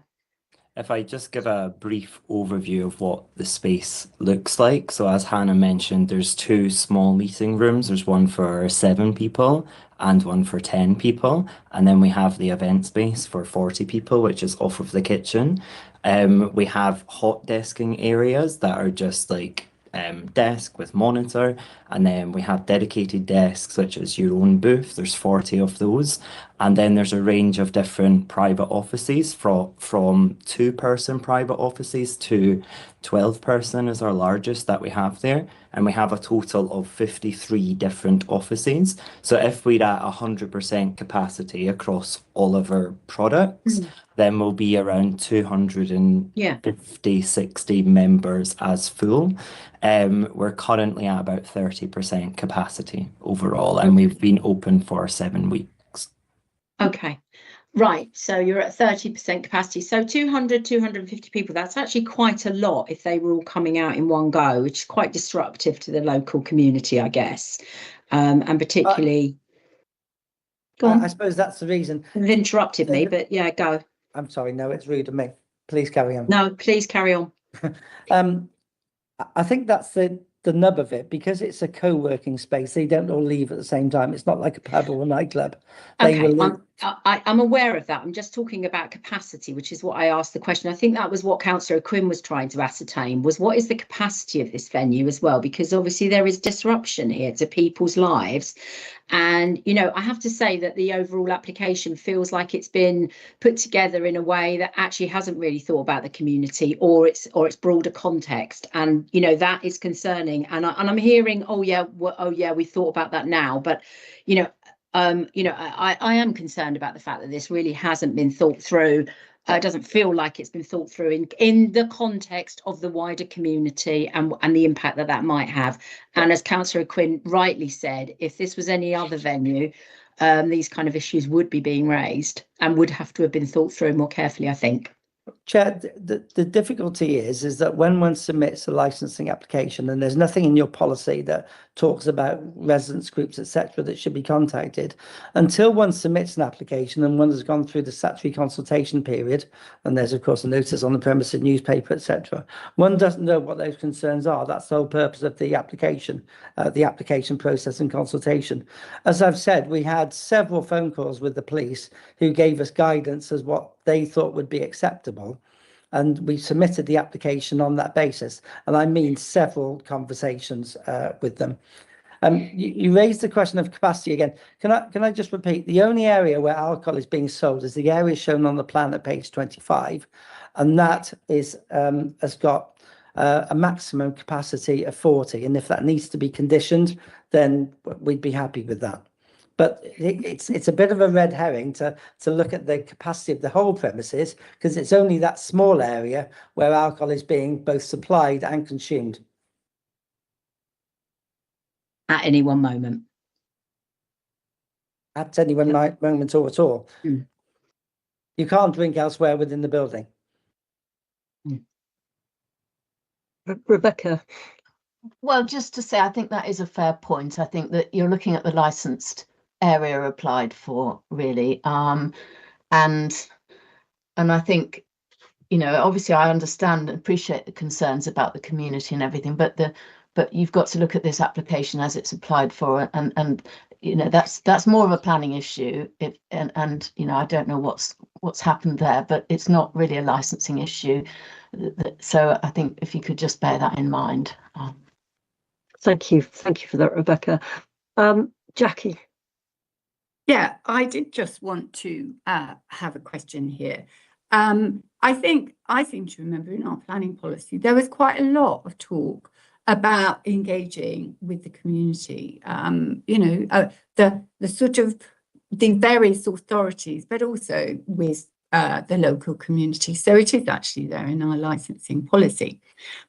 If I just give a brief overview of what the space looks like. So as Hannah mentioned, there's 2 small meeting rooms. There's one for 7 people and one for 10 people. And then we have the event space for 40 people, which is off of the kitchen. We have hot desking areas that are just like desk with monitor, and then we have dedicated desks, which is your own booth. There's 40 of those, and then there's a range of different private offices from 2-person private offices to 12-person is our largest that we have there, and we have a total of 53 different offices. So if we're at 100% capacity across all of our products, then we'll be around 250, 60 members as full. We're currently at about 30% capacity overall, and we've been open for 7 weeks. Okay, right. So you're at 30% capacity. So 200, 250 people, that's actually quite a lot if they were all coming out in one go, which is quite disruptive to the local community, I guess. And particularly... Go on. I suppose that's the reason. You've interrupted me, but yeah, go. I'm sorry, no, it's rude of me. Please carry on. No, please carry on. I think that's the nub of it, because it's a co-working space. They don't all leave at the same time. It's not like a pub or a nightclub. I'm aware of that. I'm just talking about capacity, which is what I asked the question. I think that was what Councillor Quinn was trying to ascertain, was what is the capacity of this venue as well? Because obviously there is disruption here to people's lives. And, I have to say that the overall application feels like it's been put together in a way that actually hasn't really thought about the community or its broader context. And, that is concerning. And I'm hearing, we thought about that now. But, I am concerned about the fact that this really hasn't been thought through. It doesn't feel like it's been thought through in the context of the wider community and the impact that might have. And as Councillor Quinn rightly said, if this was any other venue, these kind of issues would be being raised and would have to have been thought through more carefully, I think. Chair, the difficulty is that when one submits a licensing application, and there's nothing in your policy that talks about residence groups, etc., that should be contacted, until one submits an application and one has gone through the statutory consultation period, and there's of course a notice on the premises, newspaper, etc., one doesn't know what those concerns are. That's the whole purpose of the application process and consultation. As I've said, we had several phone calls with the police who gave us guidance as what they thought would be acceptable, and we submitted the application on that basis, and I mean several conversations with them. You raised the question of capacity again. Can I just repeat, the only area where alcohol is being sold is the area shown on the plan at page 25, and that is has got a maximum capacity of 40, and if that needs to be conditioned, then we'd be happy with that. But it's a bit of a red herring to look at the capacity of the whole premises, because it's only that small area where alcohol is being both supplied and consumed. At any one moment. At any one moment or at all. Mm. You can't drink elsewhere within the building. Rebecca. Well, just to say, I think that is a fair point. I think that you're looking at the licensed area applied for, really. And I think, you know, obviously I understand and appreciate the concerns about the community and everything, but you've got to look at this application as it's applied for, and you know, that's more of a planning issue. And you know, I don't know what's happened there, but it's not really a licensing issue. So I think if you could just bear that in mind. Thank you for that, Rebecca. Jackie. Yeah, I did just want to have a question here. I seem to remember in our planning policy there was quite a lot of talk about engaging with the community. You know, the sort of the various authorities, but also with the local community. So it is actually there in our licensing policy.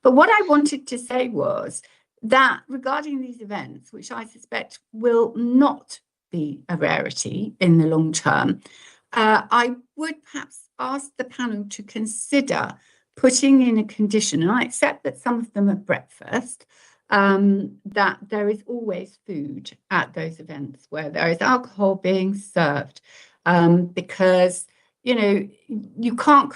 But what I wanted to say was that regarding these events, which I suspect will not be a rarity in the long term, I would perhaps ask the panel to consider putting in a condition, and I accept that some of them are breakfast, that there is always food at those events where there is alcohol being served, because, you know, you can't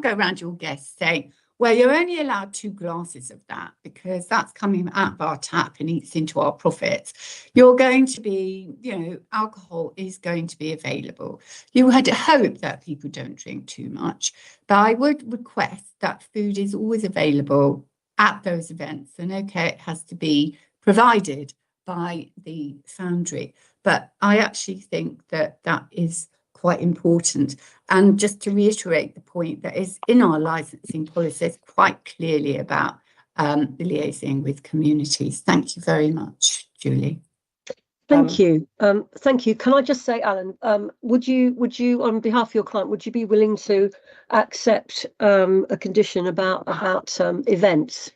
go around your guests saying, well, you're only allowed 2 glasses of that because that's coming out of our tap and eats into our profits. You're going to be, you know, alcohol is going to be available. You would hope that people don't drink too much, but I would request that food is always available at those events. And okay, it has to be provided by the foundry, but I actually think that that is quite important. And just to reiterate the point that is in our licensing policies quite clearly about liaising with communities. Thank you very much, Julie. Thank you. Thank you. Can I just say, Alan, would you, on behalf of your client, would you be willing to accept a condition about events?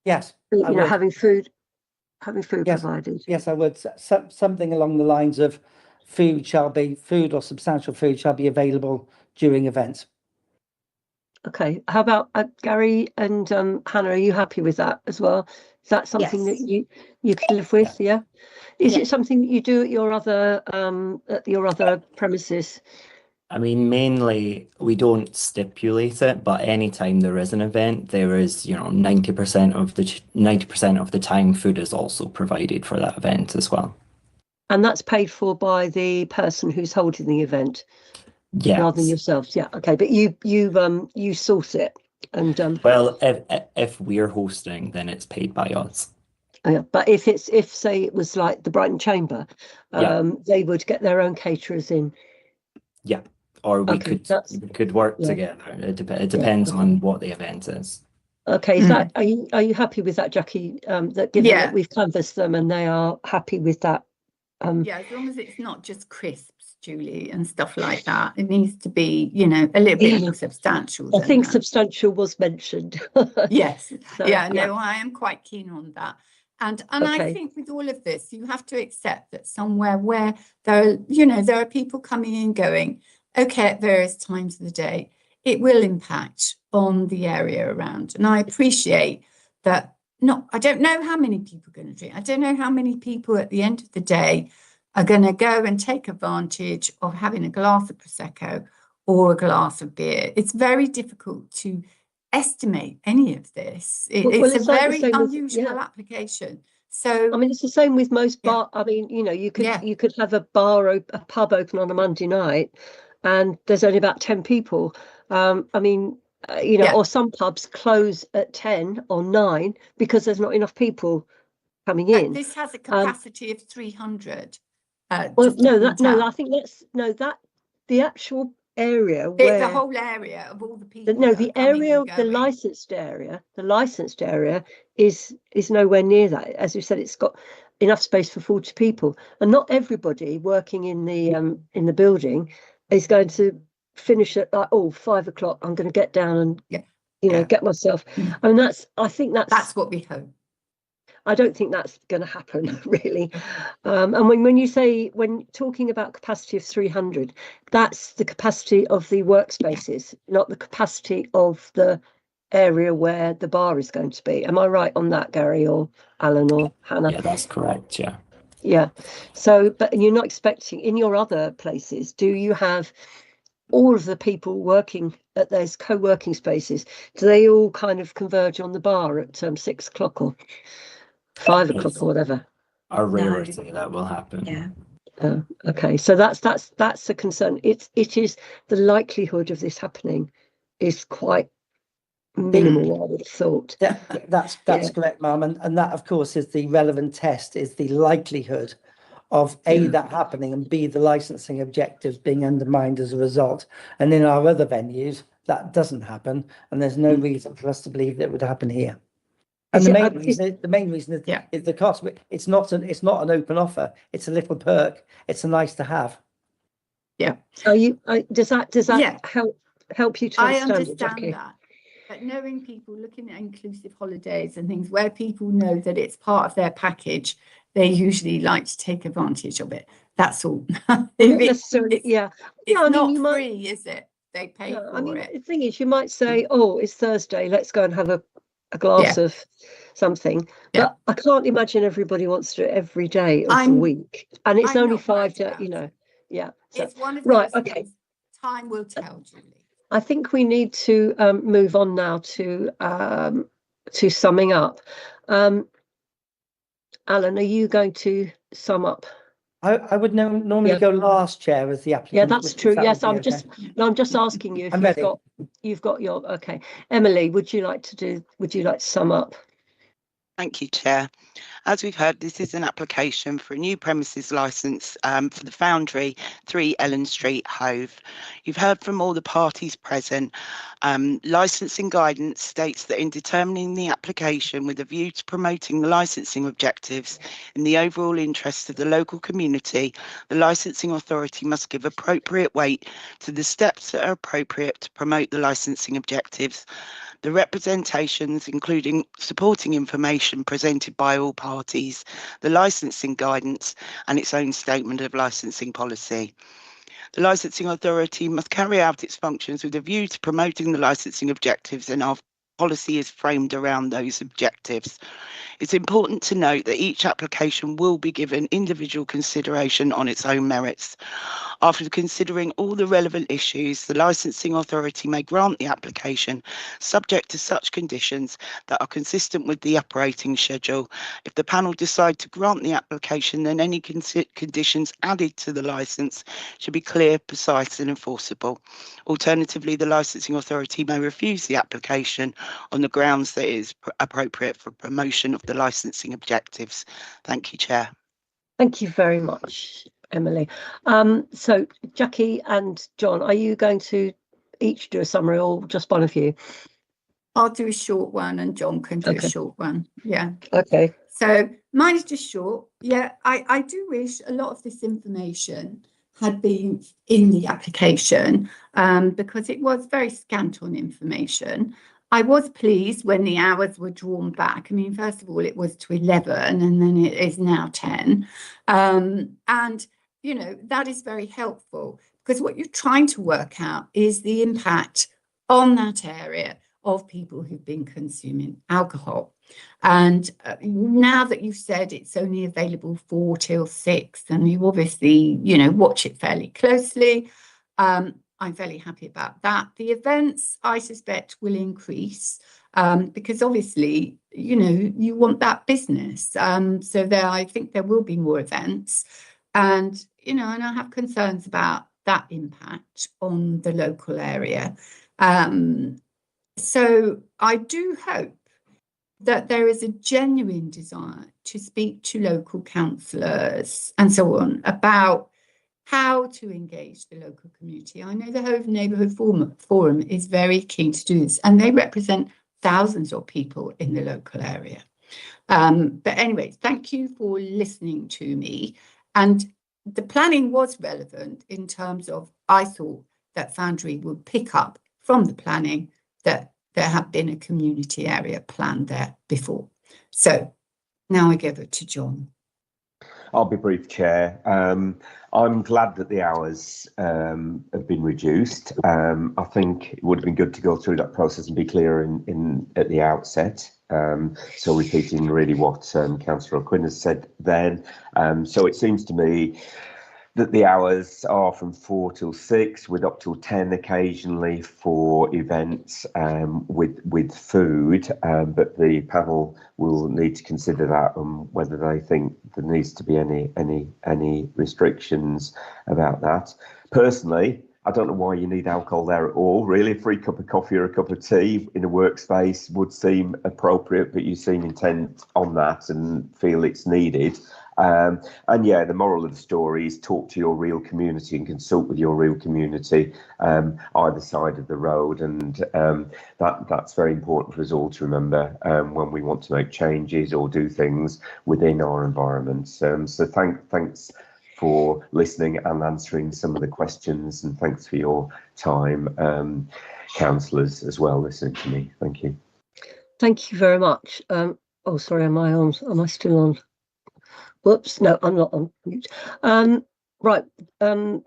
Yes, You I know, would. having food Yes. provided. Yes, I would. Something along the lines of food or substantial food shall be available during events. Okay. How about Gary and Hannah? Are you happy with that as well? Is that something Yes. that you can live with? Yeah. Is it something that you do at your other premises? I mean, mainly we don't stipulate it, but anytime there is an event, there is, you know, 90% of the time food is also provided for that event as well. And that's paid for by the person who's holding the event, rather than Yes. yourselves. Yeah. Okay. But you source it, and Well, if we're hosting, then it's paid by us. yeah. But if say it was like the Brighton Chamber, they would get their own caterers in. Yeah. Or we Okay, could work together. It depends on what the event is. Okay, is that, are you happy with that, Jackie? That given that we've canvassed them and they are happy with that? Yeah, as long as it's not just crisps, Julie, and stuff like that. It needs to be, you know, a little bit more substantial. I think substantial was mentioned. Yes. So, No, I am quite keen on that. And I think with all of this, you have to accept that somewhere where there are people coming and going, okay, at various times of the day, it will impact on the area around. And I appreciate that. I don't know how many people are going to drink. I don't know how many people at the end of the day are going to go and take advantage of having a glass of Prosecco or a glass of beer. It's very difficult to estimate any of this. It's a very unusual application. So I mean, it's the same with most bar. I mean, you know, you could have a pub open on a Monday night, and there's only about 10 people. I mean, you know, or some pubs close at 10 or 9 because there's not enough people coming in. This has a capacity of 300. Well, I think the actual area where the whole area of all the people. The area of the licensed area is nowhere near that. As you said, it's got enough space for 40 people, and not everybody working in the building is going to finish at like 5 o'clock. I'm going to get down and get myself. I mean, I think that's what we hope. I don't think that's going to happen, really. And when talking about capacity of 300, that's the capacity of the workspaces, not the capacity of the area where the bar is going to be. Am I right on that, Gary or Alan or Hannah? Yeah, that's correct. Yeah. Yeah. So, but you're not expecting in your other places, do you have all of the people working at those co-working spaces? Do they all kind of converge on the bar at 6 o'clock or 5 o'clock It's or whatever? a rarity that will happen. Yeah. Okay. So that's a concern. It is the likelihood of this happening is quite minimal, I would have thought. Yeah, that's Yeah. correct, Mum. And that, of course, is the relevant test, is the likelihood of A, Yeah. that happening, and B, the licensing objectives being undermined as a result. And in our other venues, that doesn't happen, and there's no reason for us to believe that it would happen here. And Is the it- main reason is, Yeah. is the cost. It's not an open offer. It's a little perk. It's a nice to have. does that Yeah. help you to I understand it, understand Jackie? that. But knowing people, looking at inclusive holidays and things where people know that it's part of their package, they usually like to take advantage of it. That's all. Not necessarily, yeah. It's I mean, not you might- free, is it? They pay No, for I mean, it. the thing is, you might say, "Oh, it's Thursday. Let's go and have a glass of something." Yeah. But I can't imagine everybody wants to do it every day of the I'm- week, and it's I'm only not 5 worried days. about You know, yeah. So It's one of right, those okay. things. Time will tell, Julie. I think we need to move on now to summing up. Alan, are you going to sum up? I would normally Yeah. go last, Chair, as the applicant. Yeah, that's if true. that Yes, would be I'm okay. just asking you if I'm ready. you've got your okay. Emily, would you like to sum up? Thank you, Chair. As we've heard, this is an application for a new premises licence for the Foundry, 3 Ellen Street, Hove. You've heard from all the parties present. Licensing guidance states that in determining the application with a view to promoting the licensing objectives in the overall interest of the local community, the licensing authority must give appropriate weight to the steps that are appropriate to promote the licensing objectives. The representations, including supporting information presented by all parties, the licensing guidance and its own statement of licensing policy. The licensing authority must carry out its functions with a view to promoting the licensing objectives, and our policy is framed around those objectives. It's important to note that each application will be given individual consideration on its own merits. After considering all the relevant issues, the licensing authority may grant the application subject to such conditions that are consistent with the operating schedule. If the panel decide to grant the application, then any conditions added to the licence should be clear, precise and enforceable. Alternatively, the licensing authority may refuse the application on the grounds that it is appropriate for promotion of the licensing objectives. Thank you, Chair. Thank you very much, Emily. So Jackie and John, are you going to each do a summary or just one of you? I'll do a short one and John can do Okay. a short one. Yeah. Okay. So mine is just short. Yeah, I do wish a lot of this information had been in the application because it was very scant on information. I was pleased when the hours were drawn back. I mean, first of all, it was to 11 and then it is now 10. And, you know, that is very helpful because what you're trying to work out is the impact on that area of people who've been consuming alcohol. And now that you've said it's only available 4 till 6, and you obviously, you know, watch it fairly closely, I'm fairly happy about that. The events, I suspect, will increase because obviously, you know, you want that business. So I think there will be more events. And, you know, and I have concerns about that impact on the local area. So I do hope that there is a genuine desire to speak to local councillors and so on about how to engage the local community. I know the Hove Neighbourhood Forum is very keen to do this, and they represent thousands of people in the local area. But anyway, thank you for listening to me. And the planning was relevant in terms of, I thought that Foundry would pick up from the planning that there had been a community area planned there before. So now I give it to John. I'll be brief, Chair. I'm glad that the hours have been reduced. I think it would have been good to go through that process and be clear in at the outset. So repeating really what Councillor O'Quinn has said then. So it seems to me that the hours are from 4 till 6, with up till 10 occasionally for events with food. But the panel will need to consider that and whether they think there needs to be any restrictions about that. Personally, I don't know why you need alcohol there at all. Really, a free cup of coffee or a cup of tea in a workspace would seem appropriate, but you seem intent on that and feel it's needed. And yeah, the moral of the story is talk to your real community and consult with your real community either side of the road, and that's very important for us all to remember when we want to make changes or do things within our environments. So thanks for listening and answering some of the questions, and thanks for your time, councillors, as well, listening to me. Thank you. Thank you very much. Oh, sorry, am I still on? Whoops, no, I'm not on mute. Right,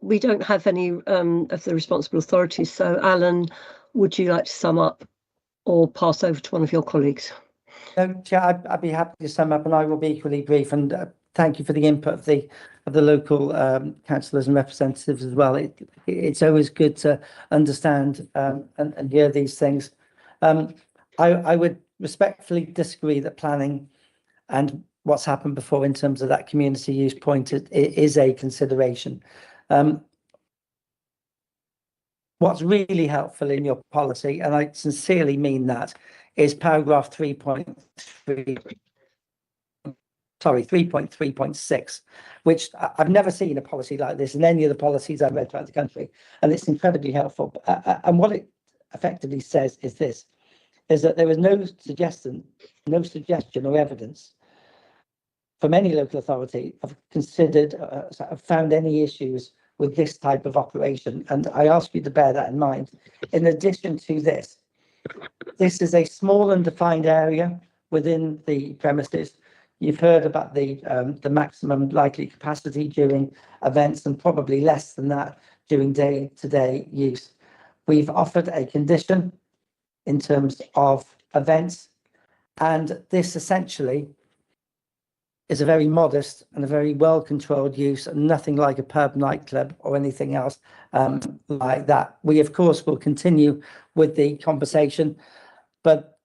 we don't have any of the responsible authorities. So, Alan, would you like to sum up or pass over to one of your colleagues? Chair, I'd be happy to sum up, and I will be equally brief. And thank you for the input of the local councillors and representatives as well. It's always good to understand and hear these things. I would respectfully disagree that planning and what's happened before in terms of that community use point is a consideration. What's really helpful in your policy, and I sincerely mean that, is paragraph 3.3.6, which I've never seen a policy like this in any of the policies I've read throughout the country, and it's incredibly helpful. And what it effectively says is this, is that there is no suggestion or evidence from any local authority have considered, have found any issues with this type of operation. And I ask you to bear that in mind. In addition to this, this is a small and defined area within the premises. You've heard about the maximum likely capacity during events, and probably less than that during day-to-day use. We've offered a condition in terms of events, and this essentially is a very modest and a very well-controlled use, and nothing like a pub, nightclub or anything else like that. We, of course, will continue with the conversation, but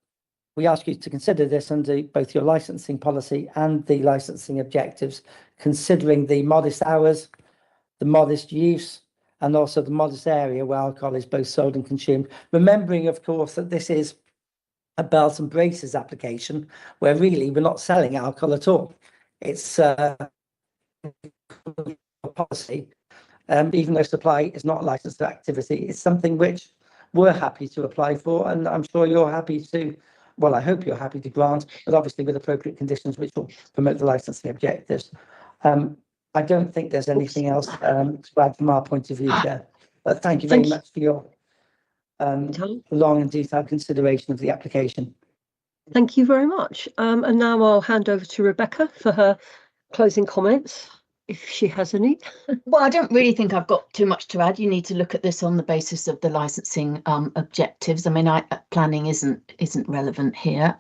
we ask you to consider this under both your licensing policy and the licensing objectives, considering the modest hours, the modest use, and also the modest area where alcohol is both sold and consumed. Remembering, of course, that this is a belts and braces application where really we're not selling alcohol at all. It's a policy, even though supply is not a licensed activity. It's something which we're happy to apply for, and I'm sure you're happy to, well, I hope you're happy to grant, but obviously with appropriate conditions which will promote the licensing objectives. I don't think there's anything else to add from our point of view, Chair. But thank you very much for your long and detailed consideration of the application. Thank you very much. And now I'll hand over to Rebecca for her closing comments, if she has any. Well, I don't really think I've got too much to add. You need to look at this on the basis of the licensing objectives. I mean, planning isn't relevant here,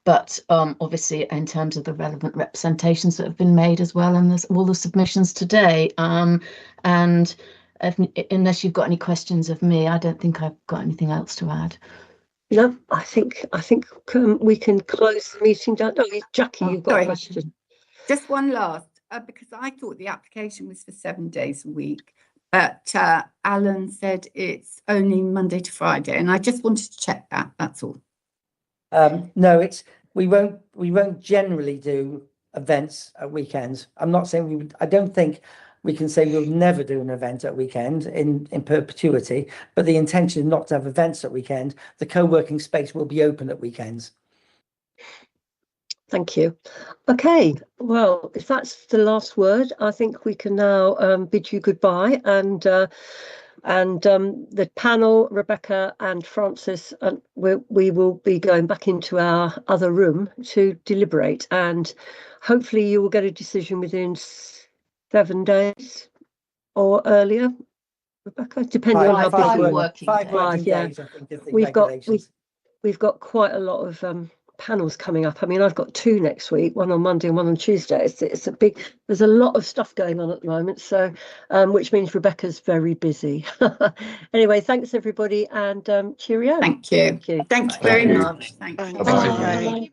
but obviously in terms of the relevant representations that have been made as well, and there's all the submissions today. And unless you've got any questions of me, I don't think I've got anything else to add. No, I think we can close the meeting down. No, Jackie, you've got a question. Just one last, because I thought the application was for 7 days a week, but Alan said it's only Monday to Friday, and I just wanted to check that. That's all. No, we won't generally do events at weekends. I'm not saying we would. I don't think we can say we'll never do an event at weekend in perpetuity, but the intention is not to have events at weekend. The co-working space will be open at weekends. Thank you. Okay, well, if that's the last word, I think we can now bid you goodbye, and And the panel, Rebecca and Francis, we will be going back into our other room to deliberate, and hopefully you will get a decision within 7 days or earlier, Rebecca, depending on how busy you are. 5 working yeah. days, I think, is the We've regulations. got quite a lot of panels coming up. I mean, I've got 2 next week, one on Monday and one on Tuesday. It's a big, there's a lot of stuff going on at the moment, so which means Rebecca's very busy. Anyway, thanks everybody, and cheerio. Thank you. Thank you. Thank you very much. Thank you. Bye.